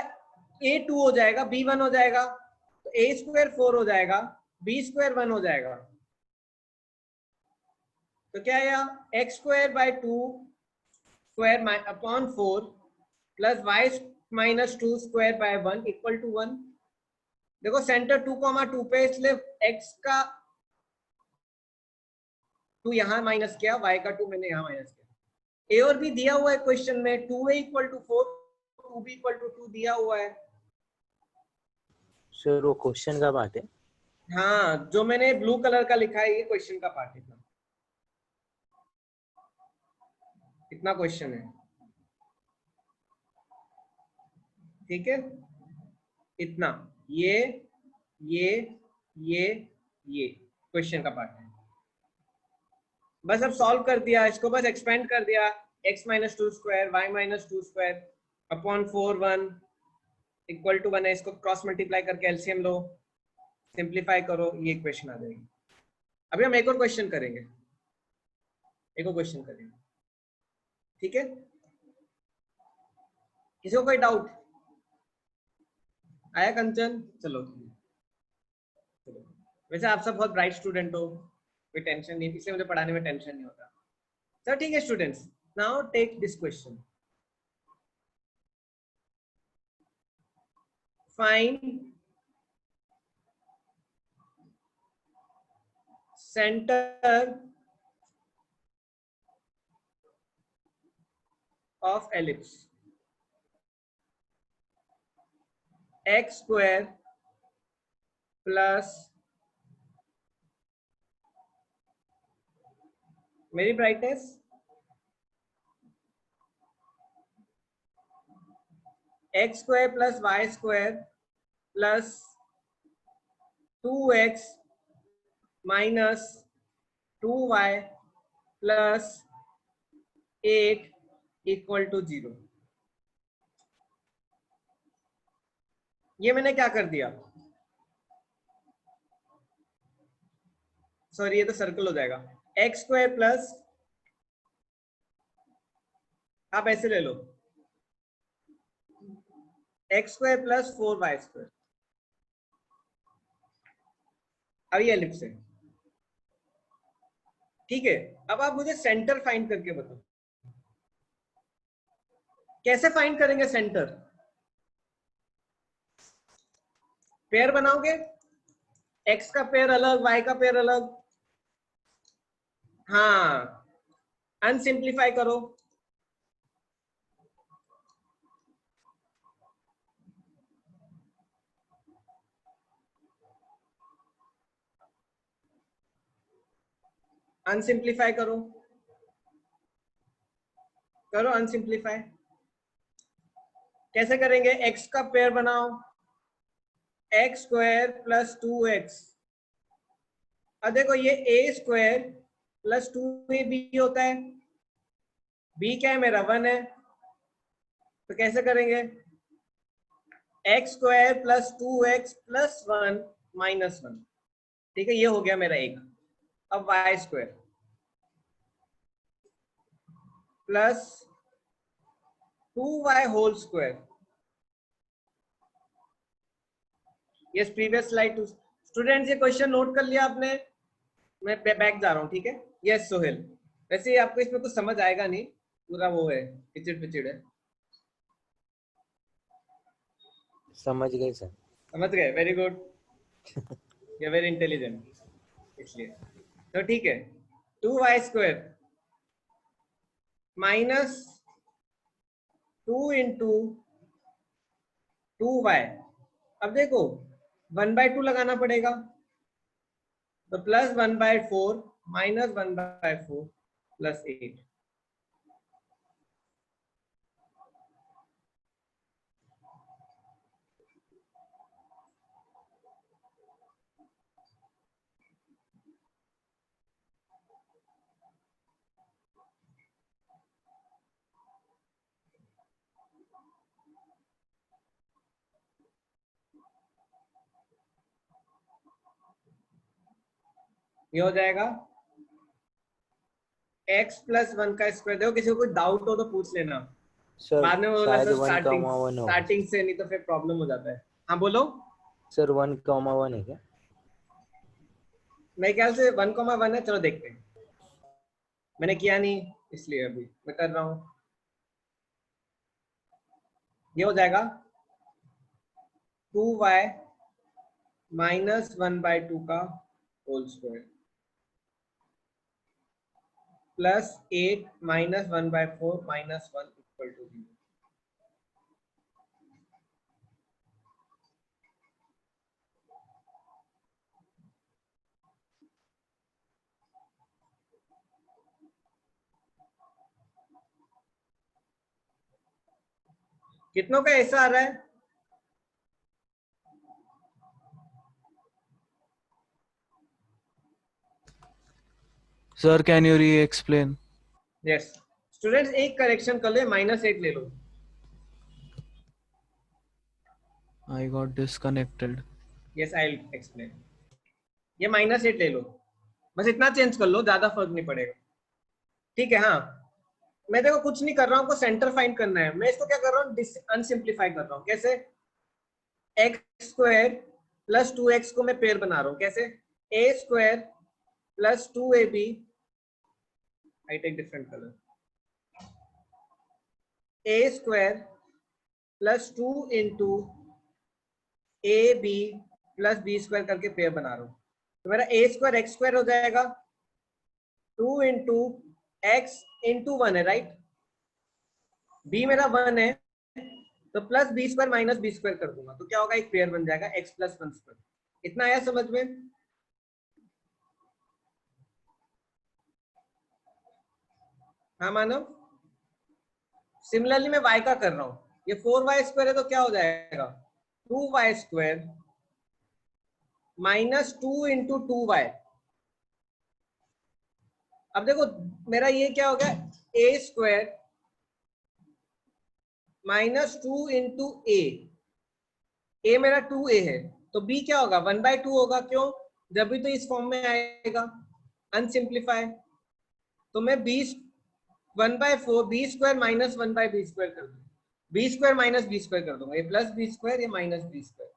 A: a 2 हो जाएगा, b 1 हो जाएगा, तो a स्क्वायर 4 हो जाएगा, b स्क्वायर 1 हो जाएगा। तो क्या आया, x square by 2 square upon 4 plus y minus 2 square by 1 equal to 1। देखो सेंटर 2,2 पे, इसलिए x का 2 यहाँ माइनस किया, y का 2 मैंने यहाँ माइनस किया। a और b दिया हुआ है क्वेश्चन में, 2a equal to 4, 2b equal to 2 दिया हुआ है।
B: सर वो क्वेश्चन का पार्ट है?
A: हाँ, जो मैंने ब्लू कलर का लिखा है ये क्वेश्चन का पार्ट है। इतना क्वेश्चन है, ठीक है, इतना, ये ये क्वेश्चन का पार्ट है। बस अब सॉल्व कर दिया इसको, बस एक्सपेंड कर दिया, x minus 2 square y minus 2 square upon 4 1 equal to 1 है। इसको क्रॉस मल्टीप्लाई करके एलसीएम लो, सिंप्लीफाई करो, ये इक्वेशन आ जाएगी। अभी हम एक और क्वेश्चन करेंगे, एक और क्वेश्चन करेंगे, ठीक है। किसी को कोई डाउट आया कंचन? चलो चलो, वैसे आप सब बहुत ब्राइट स्टूडेंट हो, कोई टेंशन नहीं, इसलिए मुझे पढ़ाने में टेंशन नहीं होता। सर ठीक है students, now take this question, find center of ellipse, x square plus, मेरी brightness, x square plus y square plus 2x minus 2y plus 8 equal to 0। ये मैंने क्या कर दिया, सॉरी ये तो सर्कल हो जाएगा, एक्स स्क्वायर प्लस, आप ऐसे ले लो, x square plus 4y square. अब ये एलिप्स है, ठीक है, अब आप मुझे सेंटर फाइंड करके बताओ, कैसे फाइंड करेंगे सेंटर? पेयर बनाओगे, एक्स का पेयर अलग, वाई का पेयर अलग, हाँ, अनसिंप्लीफाई करो, अनसिंप्लीफाई करो, करो अनसिंप्लीफाई। कैसे करेंगे? एक्स का पेयर बनाओ, एक्स स्क्वायर प्लस 2x। अब देखो ये ए स्क्वायर प्लस 2ab होता है, b क्या है मेरा 1 है, तो कैसे करेंगे? X square plus 2x plus 1 minus 1, ठीक है, ये हो गया मेरा एक। अब y square plus 2y whole square, yes previous slide two. Students ये क्वेश्चन नोट कर लिया आपने? मैं बैक जा रहा हूँ, ठीक है। यस सोहेल, वैसे ही आपको इसमें कुछ समझ आएगा नहीं, पूरा वो है, पिचिड़ पिचिड़ है।
B: समझ गए सर।
A: समझ गए, very good, you very intelligent, इसलिए तो ठीक है। 2y square minus 2 into 2y। अब देखो 1/2 लगाना पड़ेगा, तो प्लस 1/4 माइनस 1/4 प्लस 8। ये हो जाएगा x प्लस 1 का स्क्वायर। देखो किसी को कोई डाउट हो तो पूछ लेना,
B: सर
A: बाद में बोला
B: शायद
A: सर
B: 1,1 होगा।
A: स्टार्टिंग से, नहीं तो फिर प्रॉब्लम हो जाता है। हाँ बोलो।
B: सर 1,1 है क्या?
A: मेरे ख्याल से 1,1 है, चलो देखते हैं, मैंने किया नहीं इसलिए अभी मैं कर रहा हूँ। ये हो जाएगा 2y माइनस 1/2 का whole square plus 8 minus 1/4 minus 1 equal to 0। कितनों का ऐसा आ रहा है?
C: Sir, can you re-explain?
A: Yes students, एक करेक्शन कर ले, -8 ले लो।
C: I got disconnected.
A: Yes I will explain. ये -8 ले लो, बस इतना चेंज कर लो, ज्यादा फर्क नहीं पड़ेगा, ठीक है। हाँ मैं देखो कुछ नहीं कर रहा हूँ, आपको सेंटर फाइंड करना है। मैं इसको क्या कर रहा हूँ, अनसिंप्लीफाई कर रहा हूँ। कैसे? एक्स स्क्वायर प्लस 2x को मैं पेयर बना रहा हूँ, कैसे? A square plus 2ab, I take different colour, a square plus 2 into a b plus b square करके पेयर बना रहा हूँ। तो मेरा ए स्क्वायर एक्स स्क्वायर हो जाएगा, 2 इंटू एक्स इंटू 1 है, राइट? बी मेरा 1 है, तो plus b square minus b square कर दूंगा, तो क्या होगा, एक पेयर बन जाएगा एक्स प्लस 1 स्क्वायर। इतना आया समझ में? हाँ मानव, सिमिलरली मैं y का कर रहा हूँ, ये 4y स्क्वायर है, तो क्या हो जाएगा, 2y square minus 2 into 2y। अब देखो मेरा ये क्या हो गया, ए स्क्वायर माइनस 2 इंटू ए मेरा 2a है, तो b क्या होगा, 1/2 होगा। क्यों? जब भी तो इस फॉर्म में आएगा, अनसिंप्लीफाई, तो मैं 1/4 B square minus 1/b square कर दूंगा, b square minus b square कर दूंगा, ये प्लस बी स्क्वायर, ये माइनस बी स्क्वायर,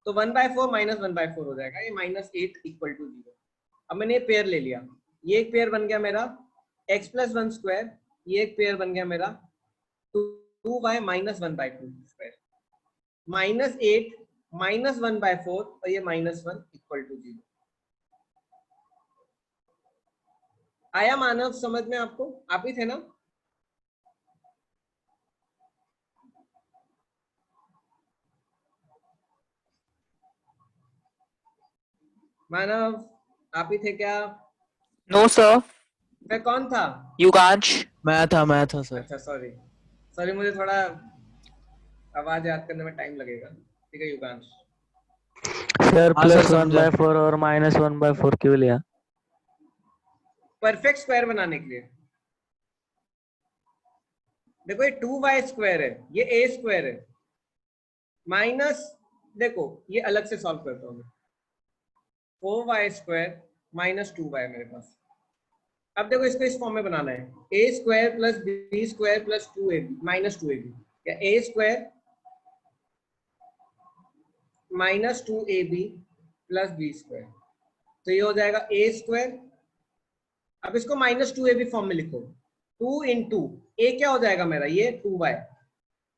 A: तो 1/4 माइनस 1/4 हो जाएगा, ये -8 इक्वल टू 0। अब मैंने ये पेयर ले लिया, ये एक पेयर बन गया मेरा x प्लस 1 स्क्वायर, ये एक पेयर बन गया मेरा 2y माइनस 1/2 स्क्वायर, -8 -1/4 और ये -1 इक्वल टू 0। आया मानव समझ में आपको? आप ही थे ना? मानव आप ही थे क्या?
D: No, sir.
A: फिर कौन था?
D: Yugansh.
C: मैं था सर।
A: अच्छा सॉरी सॉरी, मुझे थोड़ा आवाज याद करने में टाइम लगेगा। ठीक है युगांश।
B: सर
C: हाँ,
B: प्लस
C: सर,
B: 1/4 और -1/4 क्यों लिया?
A: परफेक्ट स्क्वायर बनाने के लिए। देखो ये 2y स्क्वायर है, ये a स्क्वायर है, माइनस, देखो ये अलग से सॉल्व करता हूं मैं, 4y स्क्वायर माइनस 2y मेरे पास। अब देखो इसको इस फॉर्म में बनाना है, a square plus b square plus 2ab minus 2ab, या a square minus 2ab plus b square, तो ये हो जाएगा a स्क्वायर। अब इसको माइनस 2ab फॉर्म में लिखो, 2 इंटू a क्या हो जाएगा मेरा, ये 2y।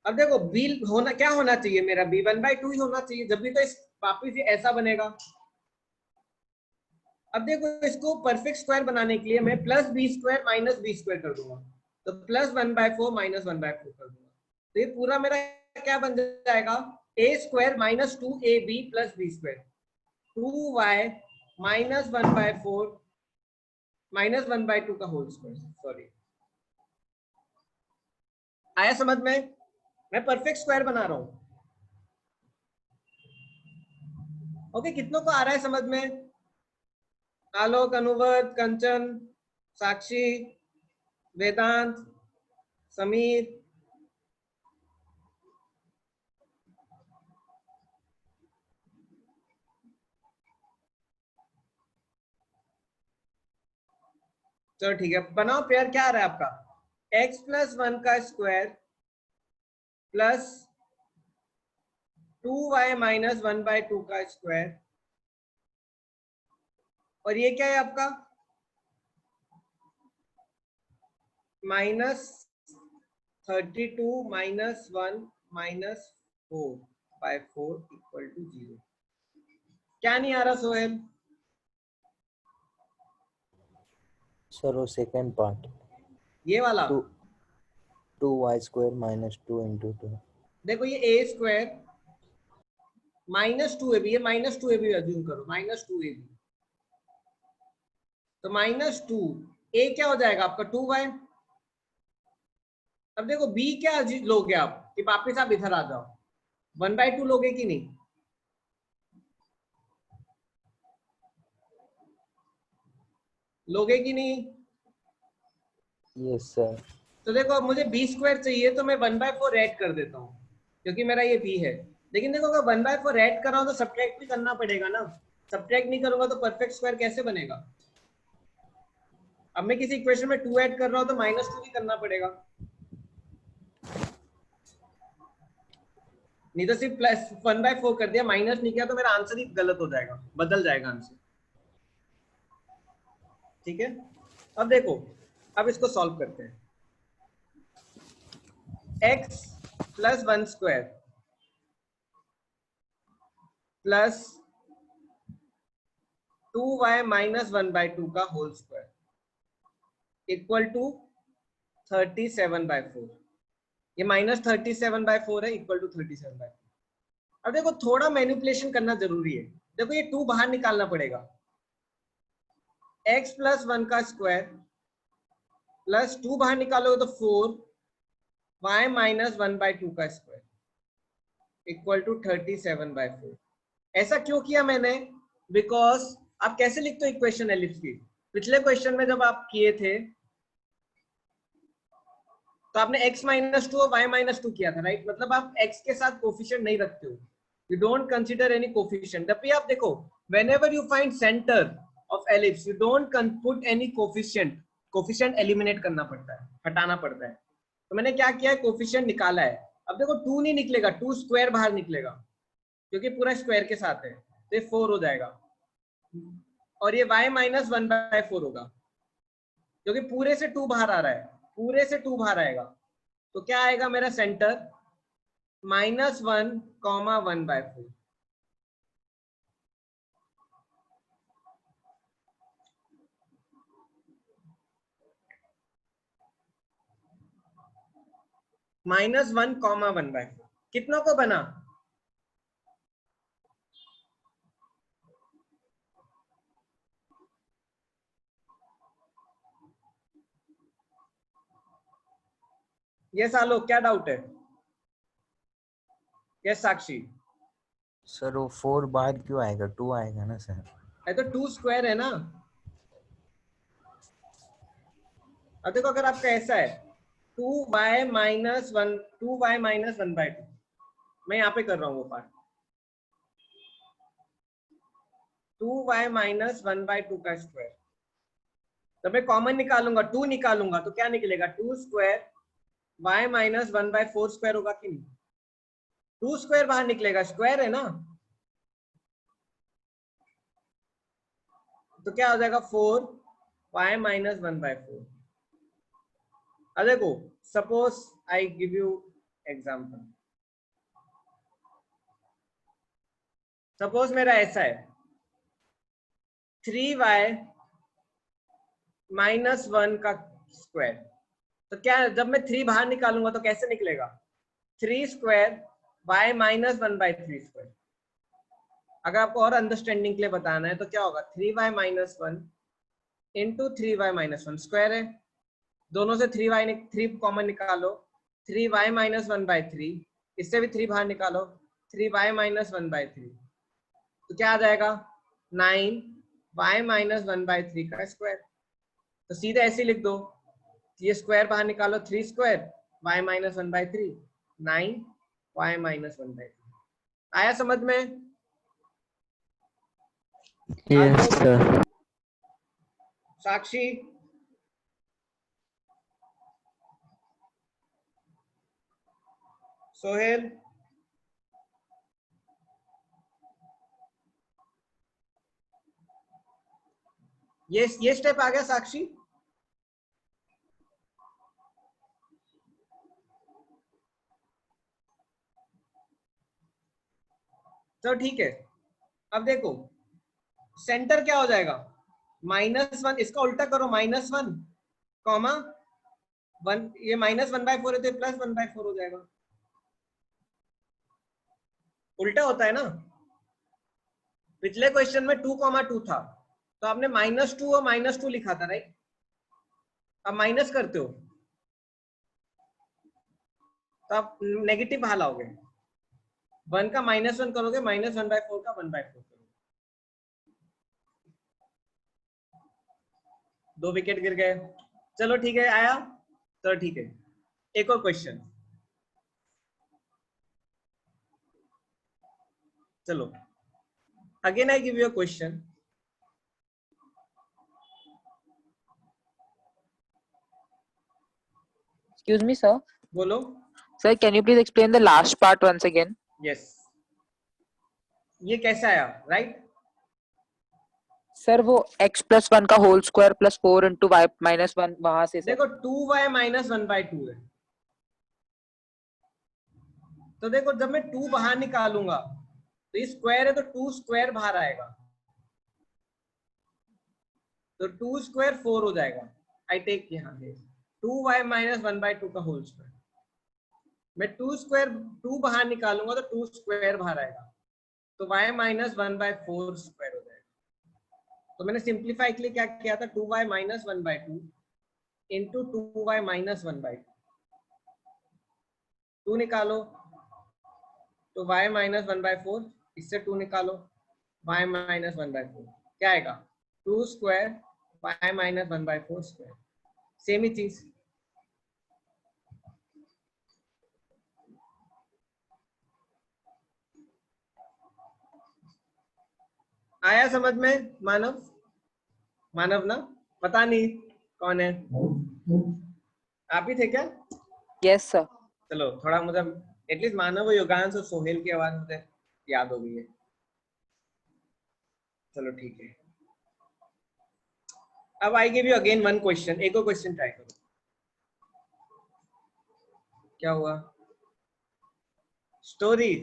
A: अब देखो b होना क्या होना चाहिए मेरा, b 1/2 ही होना चाहिए, जब भी तो इस वापिस ये ऐसा बनेगा। अब देखो इसको परफेक्ट स्क्वायर बनाने के लिए मैं plus b square minus b square कर दूंगा, तो प्लस 1/4 माइनस 1/4 कर दूंगा, तो ये पूरा मेरा क्या बन जाएगा, a square minus 2ab plus b square, 2y minus 1/4 minus 1/2 का होल स्क्वायर। सॉरी, आया समझ में? मैं परफेक्ट स्क्वायर बना रहा हूं। ओके, कितनों को आ रहा है समझ में? आलोक, अनुवर्त, कंचन, साक्षी, वेदांत, समीर, चलो ठीक है, बनाओ पेयर। क्या आ रहा है आपका, x प्लस 1 का स्क्वायर प्लस 2y माइनस 1/2 का स्क्वायर, और ये क्या है आपका -32 माइनस 1 माइनस 4/4 इक्वल टू 0। क्या नहीं आ रहा सोहेल?
B: सर वो सेकंड पार्ट,
A: ये वाला
B: 2y स्क्वायर माइनस 2 इंटू 2।
A: देखो ये a स्क्वायर माइनस 2ab, ये माइनस 2ab अज्यूम करो, माइनस 2ab, तो माइनस 2 a क्या हो जाएगा आपका 2y। अब देखो b क्या लोगे आप कि वापिस आप इधर आ जाओ, 1/2 लोगे कि नहीं? लोगे कि नहीं?
B: Yes sir.
A: तो देखो अब मुझे b स्क्वायर चाहिए, तो मैं 1/4 ऐड कर देता हूँ क्योंकि मेरा ये b है। लेकिन देखो अगर 1/4 ऐड कर रहा हूँ तो सब्ट्रैक्ट भी करना पड़ेगा ना, सब्ट्रैक्ट नहीं करूंगा तो परफेक्ट स्क्वायर कैसे बनेगा? अब मैं किसी इक्वेशन में 2 ऐड कर रहा हूँ तो -2 भी करना पड़ेगा, नहीं तो सिर्फ प्लस 1/4 कर दिया, माइनस नहीं किया तो मेरा आंसर ही गलत हो जाएगा, बदल जाएगा आंसर। ठीक है, अब देखो, अब इसको सॉल्व करते हैं। x प्लस 1 स्क्वायर प्लस 2y माइनस 1/2 का होल स्क्वायर इक्वल टू 37/4। ये -37/4 है, इक्वल टू 37/4। अब देखो थोड़ा मैनिपुलेशन करना जरूरी है। देखो ये 2 बाहर निकालना पड़ेगा, x प्लस 1 का स्क्वायर प्लस 2 बाहर निकालोगे तो 4y माइनस 1/2 का स्क्वायर इक्वल टू 37/4। ऐसा क्यों किया मैंने? बिकॉज आप कैसे लिखते हो इक्वेशन एलिप्स की? पिछले क्वेश्चन में जब आप किए थे तो आपने x माइनस 2 और y माइनस 2 किया था, राइट? मतलब आप x के साथ कोफिशिएंट नहीं रखते हो, you don't consider any coefficient. जब भी आप देखो, whenever you find centre of ellipse you don't put any coefficient, coefficient eliminate करना पड़ता है, हटाना पड़ता है। तो मैंने क्या किया है, कोफिशिएंट निकाला है। अब देखो 2 नहीं निकलेगा, 2 स्क्वायर बाहर निकलेगा क्योंकि पूरा स्क्वायर के साथ है, तो ये 4 हो जाएगा और ये y माइनस 1/4 होगा। क्योंकि पूरे से 2 बाहर आ रहा है, पूरे से 2 बाहर आएगा, तो क्या आएगा मेरा सेंटर -1,1/4। -1,1/4 कितनों को बना? ये सालो क्या डाउट है? यस साक्षी।
B: सर वो 4 बाहर क्यों आएगा? 2 आएगा ना सर।
A: ये तो 2 स्क्वायर है ना। अब देखो अगर आपका ऐसा है 2y - 1, 2y - 1/2, मैं यहाँ पे कर रहा हूँ वो पार्ट, 2y - 1/2 का स्क्वायर, तो मैं कॉमन निकालूंगा, 2 निकालूंगा तो क्या निकलेगा? 2 स्क्वायर y - 1/4 स्क्वायर होगा कि नहीं? 2 स्क्वायर बाहर निकलेगा, स्क्वायर है ना, तो क्या हो जाएगा? 4y - 1/4। अब देखो suppose I give you example, suppose मेरा ऐसा है 3y - 1 का स्क्वायर, तो क्या जब मैं 3 बाहर निकालूंगा तो कैसे निकलेगा? 3 स्क्वायर y - 1/3 स्क्वायर। अगर आपको और अंडरस्टैंडिंग के लिए बताना है तो क्या होगा? 3y - 1 इंटू 3y - 1 स्क्वायर है, दोनों से 3 कॉमन निकालो, 3y - 1/3, इससे भी 3 बाहर निकालो, 3y - 1/3, तो क्या आ जाएगा? 9y - 1/3 का स्क्वायर। तो सीधे ऐसे लिख दो, ये स्क्वायर बाहर निकालो, 3 स्क्वायर y - 1/3, 9y - 1/3। आया समझ में?
D: Yes, sir.
A: साक्षी, सोहेल, ये स्टेप आ गया साक्षी? तो ठीक है, अब देखो सेंटर क्या हो जाएगा? -1, इसका उल्टा करो, -1, कॉमा 1, ये -1/4 है तो +1/4 हो जाएगा, उल्टा होता है ना। पिछले क्वेश्चन में 2,2 था तो आपने -2 और -2 लिखा था, राइट? अब माइनस करते हो तो आप नेगेटिव बाहर लाओगे, 1 का -1 करोगे, -1/4 का 1/4 करोगे, 2 विकेट गिर गए। चलो ठीक है, आया तो ठीक है। एक और क्वेश्चन, चलो again I give you a question.
D: Excuse me, sir.
A: बोलो।
D: Sir, can you please explain the last part once again?
A: Yes, ये कैसे आया, राइट?
D: सर वो x + 1 का होल स्क्वायर + 4 × y - 1 वहां से सर।
A: देखो 2y - 1/2 है, तो देखो जब मैं 2 बाहर निकालूंगा तो ये स्क्वायर है तो 2 स्क्वायर बाहर आएगा, तो 2 स्क्वायर 4 हो जाएगा। आई टेक यहाँ 2y - 1/2 का होल स्क्वायर, मैं 2 स्क्वायर 2 बाहर निकालूंगा तो 2 स्क्वायर बाहर आएगा, तो y - 1/4 स्क्वायर हो जाएगा। तो मैंने सिंप्लीफाई के लिए क्या किया था? 2y - 1/2 इंटू 2y - 1/2, 2 निकालो तो y - 1/4, इससे 2 निकालो y - 1/4, क्या आएगा? 2 स्क्वायर y - 1/4 स्क्वायर, सेम ही चीज। आया समझ में? मानव, मानव ना, पता नहीं कौन है, आप ही थे क्या?
D: Yes, sir.
A: चलो थोड़ा मुझे एटलीस्ट मानव, योगांश और सोहेल की आवाज मुझे याद हो गई है। चलो ठीक है, अब आई give you again one question, एक और क्वेश्चन ट्राई करो। क्या हुआ? स्टोरी,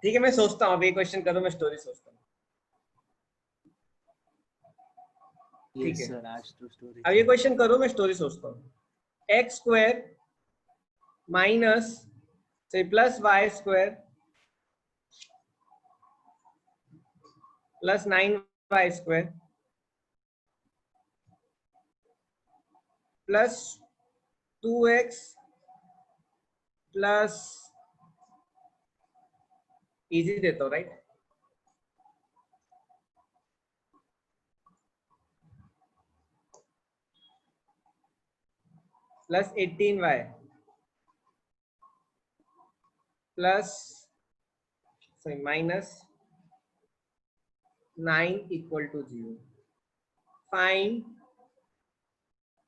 A: ठीक है मैं सोचता हूँ, अब ये क्वेश्चन करो, मैं स्टोरी सोचता हूँ। ठीक
B: Yes,
A: है
B: sir. आज तो story
A: अब ये क्वेश्चन करो, मैं स्टोरी सोचता हूँ। एक्स स्क्वायर माइनस से plus y square plus 9y square plus 2x plus, easy देता हूँ right, plus 18y plus sorry minus 9 equal to 0। Find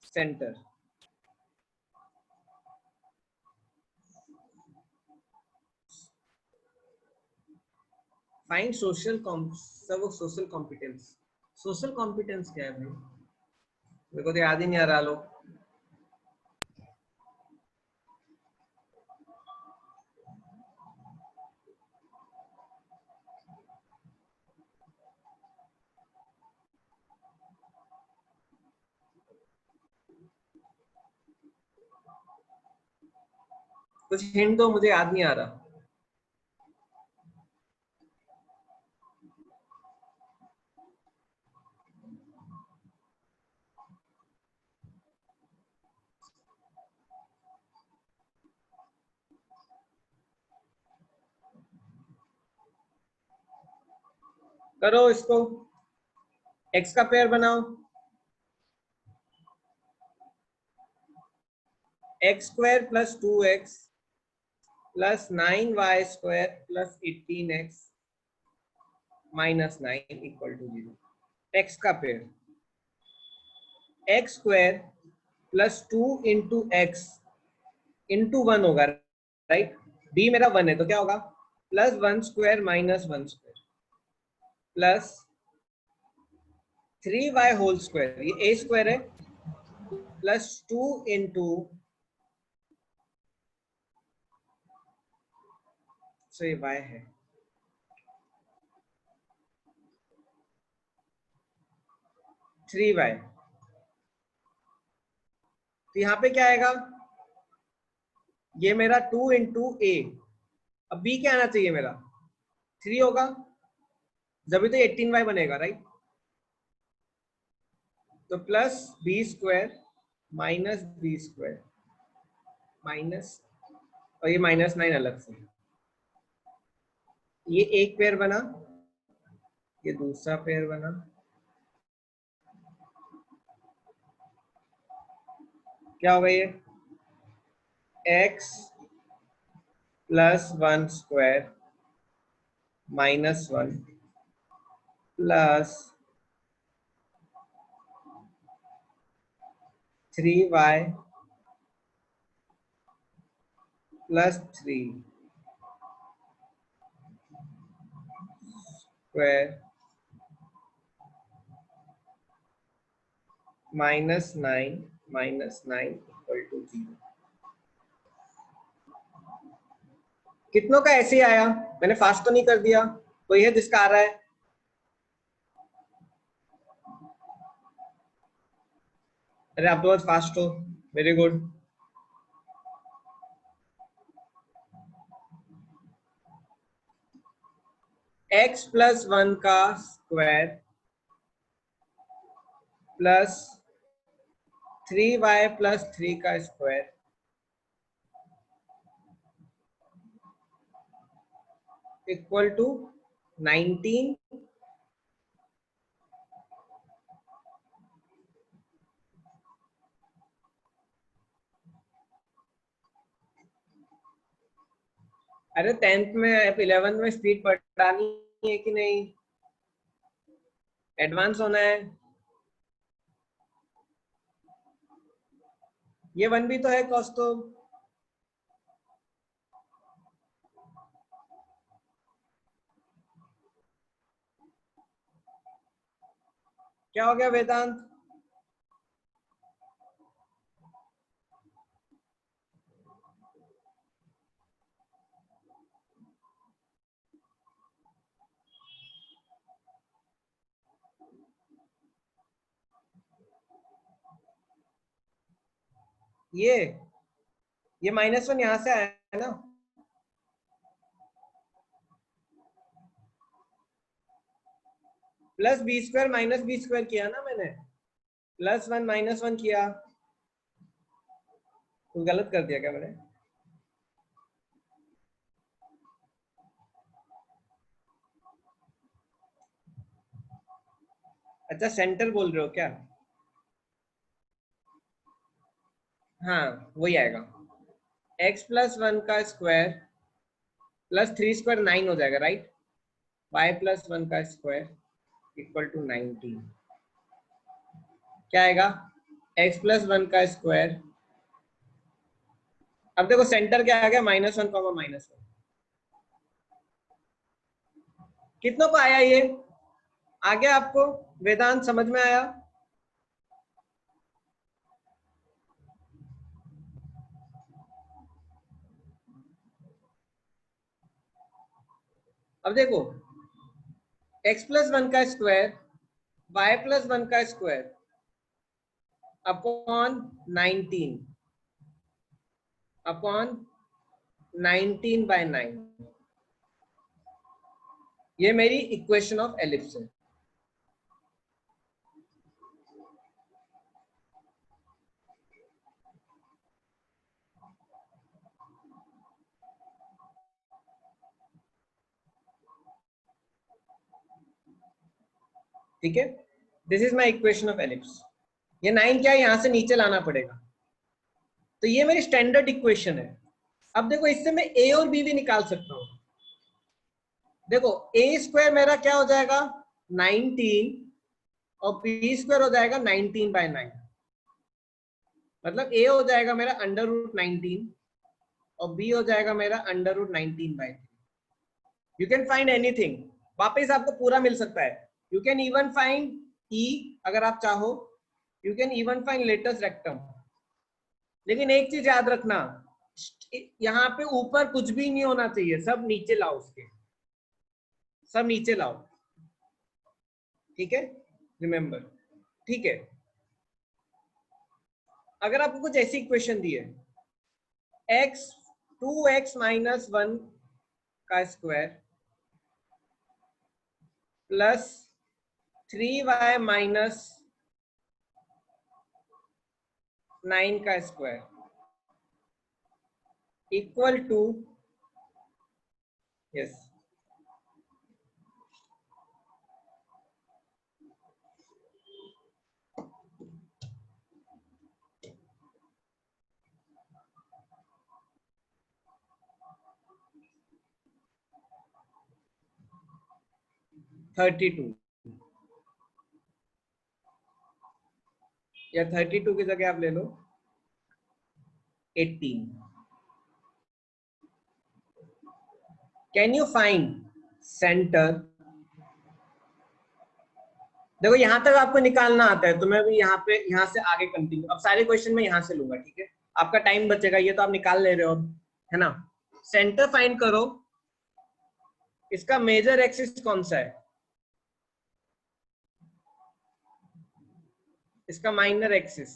A: center. Find social सब सोशल कॉम्पिटेंस। सोशल कॉम्पिटेंस क्या है भाई? मेरे को तो याद ही नहीं आ रहा। लो कुछ हिंट दो, मुझे याद नहीं आ रहा। करो इसको, एक्स का पेयर बनाओ, x square plus 2x plus 9y square plus 18x minus 9 equal to 0। X का pair x square plus 2 into x into 1 होगा राइट। b मेरा 1 है तो क्या होगा? प्लस 1 स्क्वायर माइनस 1 स्क्वायर प्लस 3y होल स्क्वायर, ये a स्क्वायर है, प्लस 2 इंटू सो ये y है, थ्री वाई। तो यहाँ पे क्या आएगा? ये मेरा 2 इंटू ए, अब b क्या आना चाहिए मेरा? 3 होगा, जब तो 18y बनेगा राइट। तो plus b square minus b square minus, और ये माइनस 9 अलग से, ये एक पेयर बना, ये दूसरा पेयर बना, क्या होगा ये? x plus 1 square minus 1 plus 3y plus 3 square minus 9 equal to 0। कितनों का ऐसे ही आया? मैंने फास्ट तो नहीं कर दिया? कोई है जिसका आ रहा है? अरे आप तो बहुत फास्ट हो, वेरी गुड। x प्लस 1 का स्क्वायर प्लस 3y प्लस 3 का स्क्वायर इक्वल टू 19 अरे 10th में 11th में स्पीड बढ़ानी है कि नहीं? एडवांस होना है। ये 1 भी तो है कॉस, तो क्या हो गया वेदांत? ये -1 यहां से आया है ना, plus b square minus b square किया ना मैंने, +1 -1 किया, कुछ गलत कर दिया क्या मैंने? अच्छा सेंटर बोल रहे हो क्या? हाँ वही आएगा, x+1 का स्क्वायर प्लस 3 स्क्वायर 9 हो जाएगा राइट, y+1 का स्क्वायर इक्वल टू 19, क्या आएगा? x+1 का स्क्वायर, अब देखो सेंटर क्या आ गया, -1, -1, कितनों को आया ये? आ गया आपको? वेदांत समझ में आया? अब देखो x+1 का स्क्वायर y+1 का स्क्वायर अपॉन 19/9, ये मेरी इक्वेशन ऑफ एलिप्स है। ठीक है, this is my equation of ellipse. ये 9 क्या है, यहां से नीचे लाना पड़ेगा, तो ये मेरी स्टैंडर्ड इक्वेशन है। अब देखो इससे मैं a और b भी निकाल सकता हूं। देखो a² मेरा क्या हो जाएगा 19 और b² हो जाएगा 19/9, मतलब a हो जाएगा मेरा √19 और b हो जाएगा मेरा √19/3। यू कैन फाइंड एनीथिंग, वापस आपको पूरा मिल सकता है। You can even find e अगर आप चाहो, you can even find latus rectum. लेकिन एक चीज याद रखना, यहाँ पे ऊपर कुछ भी नहीं होना चाहिए, सब नीचे लाओ, उसके सब नीचे लाओ, ठीक है, रिमेंबर, ठीक है। अगर आपको कुछ ऐसी इक्वेशन दी है, 2x - 1 का स्क्वायर प्लस 3y - 9 का स्क्वायर इक्वल टू, यस, (32) या 32 की जगह आप ले लो 18। Can you find centre? देखो यहां तक आपको निकालना आता है, तो मैं भी यहाँ से आगे कंटिन्यू, अब सारे क्वेश्चन मैं यहां से लूंगा, ठीक है, आपका टाइम बचेगा, ये तो आप निकाल ले रहे हो, है ना। सेंटर फाइंड करो, इसका मेजर एक्सिस कौन सा है, इसका माइनर एक्सिस,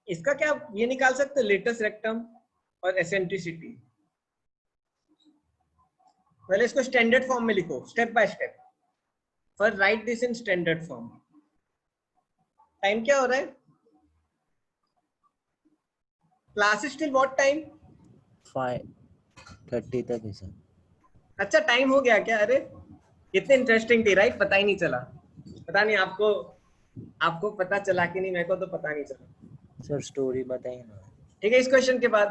A: इसका क्या ये निकाल सकते हो, लेटेस्ट रेक्टम और एसेंट्रिसिटी। पहले इसको स्टैंडर्ड फॉर्म में लिखो, step by step, first right this in standard form. Time क्या हो रहा है, क्लासेस टिल व्हाट टाइम?
B: 5:30 तक है सर।
A: अच्छा टाइम हो गया क्या? अरे कितने इंटरेस्टिंग थी राइट, पता ही नहीं चला। पता नहीं आपको पता चला कि नहीं, मेरे को तो पता नहीं चला।
B: सर स्टोरी बताइए ना।
A: ठीक है, इस क्वेश्चन के बाद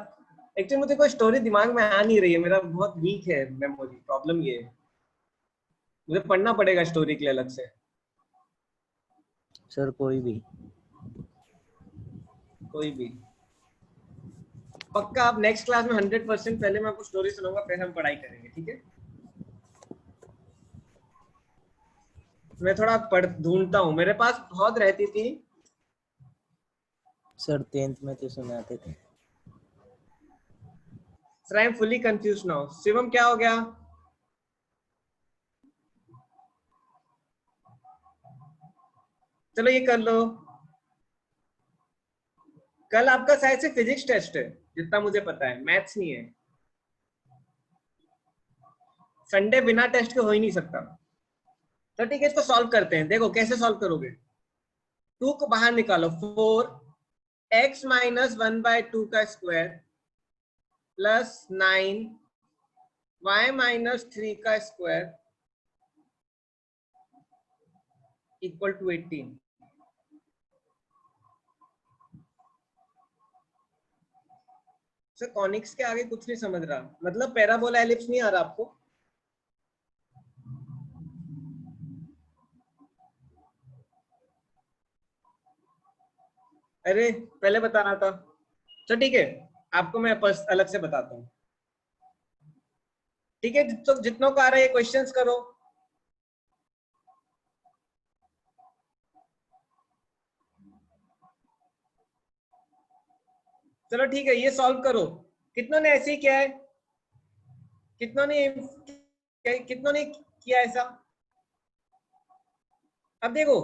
A: एक्चुअली मुझे कोई स्टोरी दिमाग में आ नहीं रही है, मेरा बहुत वीक है मेमोरी, प्रॉब्लम ये है, मुझे पढ़ना पड़ेगा स्टोरी के लिए अलग से।
B: सर कोई भी
A: पक्का आप नेक्स्ट क्लास में 100% पहले मैं आपको स्टोरी सुनाऊंगा, फिर हम पढ़ाई करेंगे, ठीक है। मैं थोड़ा ढूंढता हूँ, मेरे पास बहुत रहती थी
B: सर 10th में तो सुनाते थे।
A: Sir I am fully confuse now. Shivam क्या हो गया? चलो ये कर लो। कल आपका शायद से फिजिक्स टेस्ट है जितना मुझे पता है, मैथ्स नहीं है। संडे बिना टेस्ट के हो ही नहीं सकता। तो ठीक है, इसको सॉल्व करते हैं। देखो कैसे सॉल्व करोगे। 2 को बाहर निकालो। 4x माइनस 1/2 का स्क्वायर प्लस 9y माइनस 3 का square equal to 18। Sir conics के आगे कुछ नहीं समझ रहा, मतलब पैराबोला एलिप्स नहीं आ रहा आपको? अरे पहले बताना था। तो ठीक है, आपको मैं अलग से बताता हूँ। ठीक है, जितनों को आ रहा है क्वेश्चंस करो। चलो ठीक है, ये सॉल्व करो। कितनों ने ऐसे ही किया है? कितनों ने किया ऐसा? अब देखो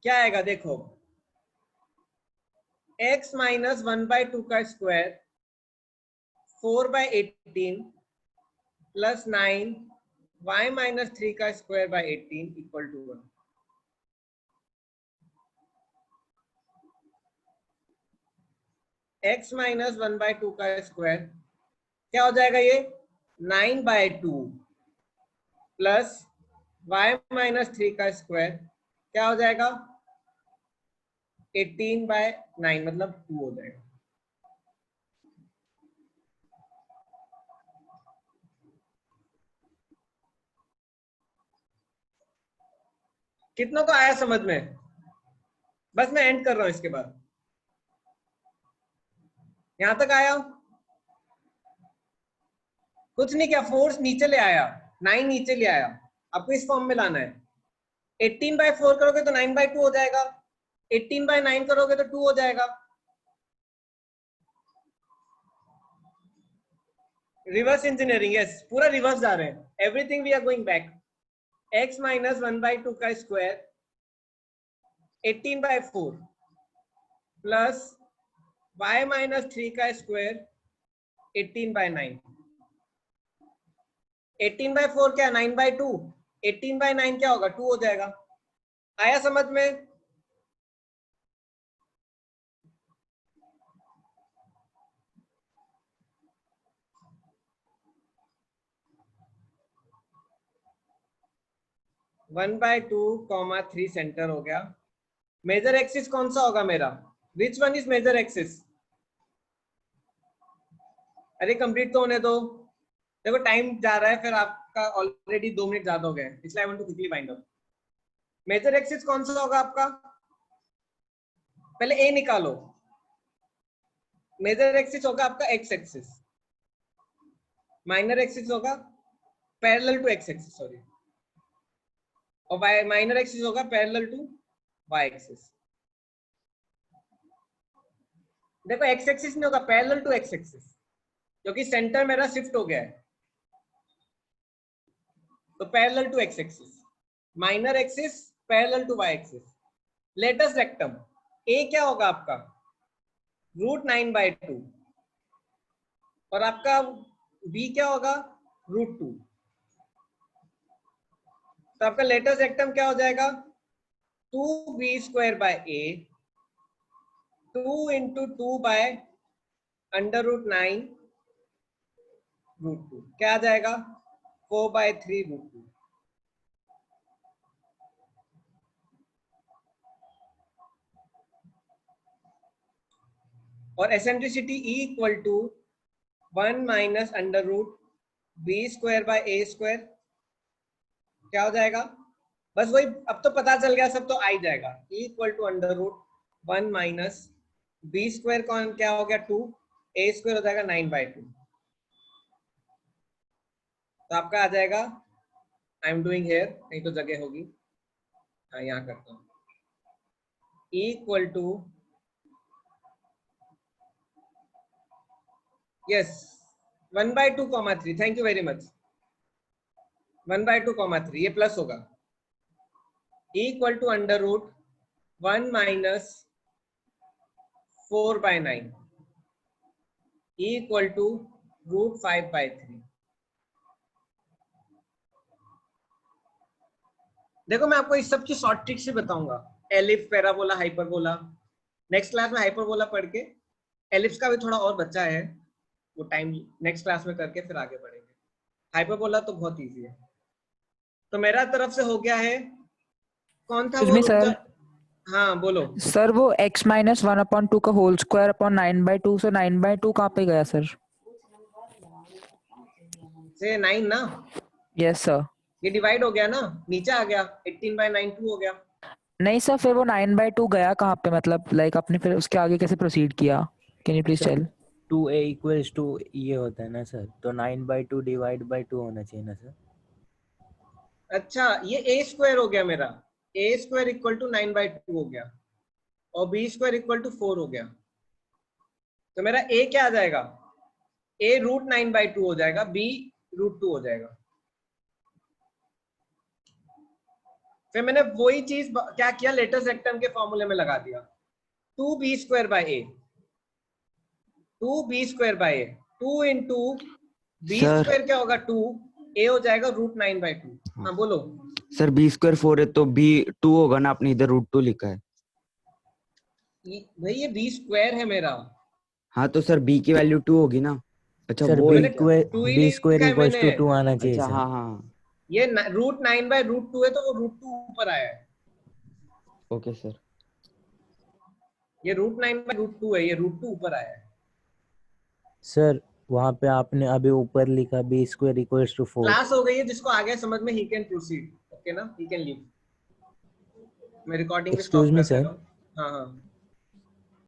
A: क्या आएगा। देखो x माइनस 1/2 का स्क्वायर 4/18 प्लस 9 y माइनस 3 का square by 18 equal to 1। x minus 1/2 का स्क्वायर क्या हो जाएगा? ये 9/2 प्लस y माइनस 3 का स्क्वायर क्या हो जाएगा? 18/9 मतलब 2 हो जाएगा। कितनों को आया समझ में? बस मैं एंड कर रहा हूं इसके बाद। यहां तक आया? कुछ नहीं किया, फोर्स नीचे ले आया, 9 नीचे ले आया। आपको इस फॉर्म में लाना है। 18/4 करोगे तो 9/2 हो जाएगा, 18/9 करोगे तो 2 हो जाएगा। रिवर्स इंजीनियरिंग, यस, पूरा रिवर्स जा रहे हैं। Everything we are going back. x minus 1/2 का स्क्वायर 18/4 प्लस y माइनस 3 का स्क्वायर 18/9। 18/4 क्या? 9/2। 18/9 क्या होगा? 2 हो जाएगा। आया समझ में? वन बाय 2, 3 सेंटर हो गया। मेजर एक्सिस कौन सा होगा मेरा? Which one is major axis? अरे कंप्लीट तो होने दो। देखो टाइम जा रहा है, फिर आपका ऑलरेडी 2 मिनट ज्यादा हो गए, इसलिए I want to quickly wind up. Major axis कौन सा होगा आपका? पहले ए निकालो। मेजर एक्सिस होगा आपका एक्स एक्सिस, माइनर एक्सिस होगा parallel to x axis, sorry, और माइनर एक्सिस होगा पैरेलल टू वाई एक्सिस। देखो एक्स एक्सिस नहीं होगा, पैरेलल टू एक्स एक्सिस, क्योंकि सेंटर मेरा शिफ्ट हो गया है। तो parallel to x axis, minor axis parallel to y axis. Latus rectum a क्या होगा आपका? √9/2, और आपका बी क्या होगा? √2। तो आपका लेटस रेक्टम क्या हो जाएगा? 2b² a 2 × 2/√9 √2 क्या आ जाएगा? 4/3 √2। और eccentricity E equal to 1 minus √b²/a² क्या हो जाएगा? बस वही, अब तो पता चल गया, सब तो आ ही जाएगा। E equal to √1 minus b² कौन क्या हो गया? 2, a² हो जाएगा 9/2। तो आपका आ जाएगा, आई एम डूइंग हेयर, कहीं तो जगह होगी, हाँ यहाँ करता हूँ। E equal to yes 1/2 comma 3, thank you very much. 1/2 comma 3 ये प्लस होगा, equal to under root 1 minus 4/9 equal to root 5/3। देखो मैं आपको इस सब की शॉर्ट ट्रिक से बताऊंगा, ellipse, parabola, hyperbola. Next class में हाइपरबोला पढ़ के, एलिप्स का भी थोड़ा और बच्चा है, वो टाइम नेक्स्ट क्लास में करके फिर आगे बढ़ेंगे। हाइपरबोला तो बहुत इजी है। तो मेरा तरफ से हो गया है, कौन था वो?
D: सर
A: हाँ बोलो।
D: सर वो x माइनस 1/2 का होल स्क्वायर अपॉन 9/2 से 9/2 कहाँ पे गया सर?
A: से 9 ना,
D: यस सर।
A: ये डिवाइड हो गया ना, नीचे आ गया 18/9 2 हो गया।
D: नहीं सर, फिर वो 9/2 गया कहाँ पे, मतलब लाइक आपने फिर उसके आगे कैसे प्रोसीड किया? Can you please tell?
B: 2a equals to ये होता है ना सर, तो 9/2 डिवाइड बाय 2 होना चाहिए ना सर।
A: अच्छा ये a स्क्वायर हो गया मेरा, a स्क्वायर इक्वल टू 9/2 हो गया और b स्क्वायर इक्वल टू 4 हो गया। तो मेरा a क्या आ जाएगा? a रूट 9/2 हो जाएगा, b रूट 2 हो जाएगा। फिर मैंने वही चीज क्या किया, लेटेस्ट रेक्टम के फॉर्मूले में लगा दिया, 2b square by a, 2b square by a, 2 into b
E: sir
A: square क्या होगा 2, a हो जाएगा रूट 9/2। हाँ बोलो।
E: सर बी स्क्वायर 4 है तो बी 2 होगा ना, आपने इधर रूट 2 लिखा है।
A: भाई ये b स्क्वायर है मेरा।
E: हाँ तो सर बी की वैल्यू 2 होगी ना। अच्छा
B: सर
E: वो
B: b
E: है क्या?
B: स्क्वायर
A: टू ही
B: b
A: लिखा
B: स्क्वायर
A: है
B: इक्वल्स टू
A: मैंने।
B: 2 आना चाहिए
E: अच्छा
B: सर।
E: हाँ हाँ
A: ये रूट 9/√2 है तो वो रूट 2 ऊपर आया है।
E: Okay sir.
A: ये रूट 9/√2 है, ये रूट 2 ऊपर आया है।
B: सर वहाँ पे आपने अभी ऊपर लिखा b square equals to 4।
A: Class हो गई है, जिसको आ गया समझ में ही कैन प्रोसीड, ओके ना, ही कैन लीव। मैं रिकॉर्डिंग भी
B: Excuse
A: स्टॉप
B: me,
A: कर दे
B: sir.
A: रहा हूँ। हाँ हाँ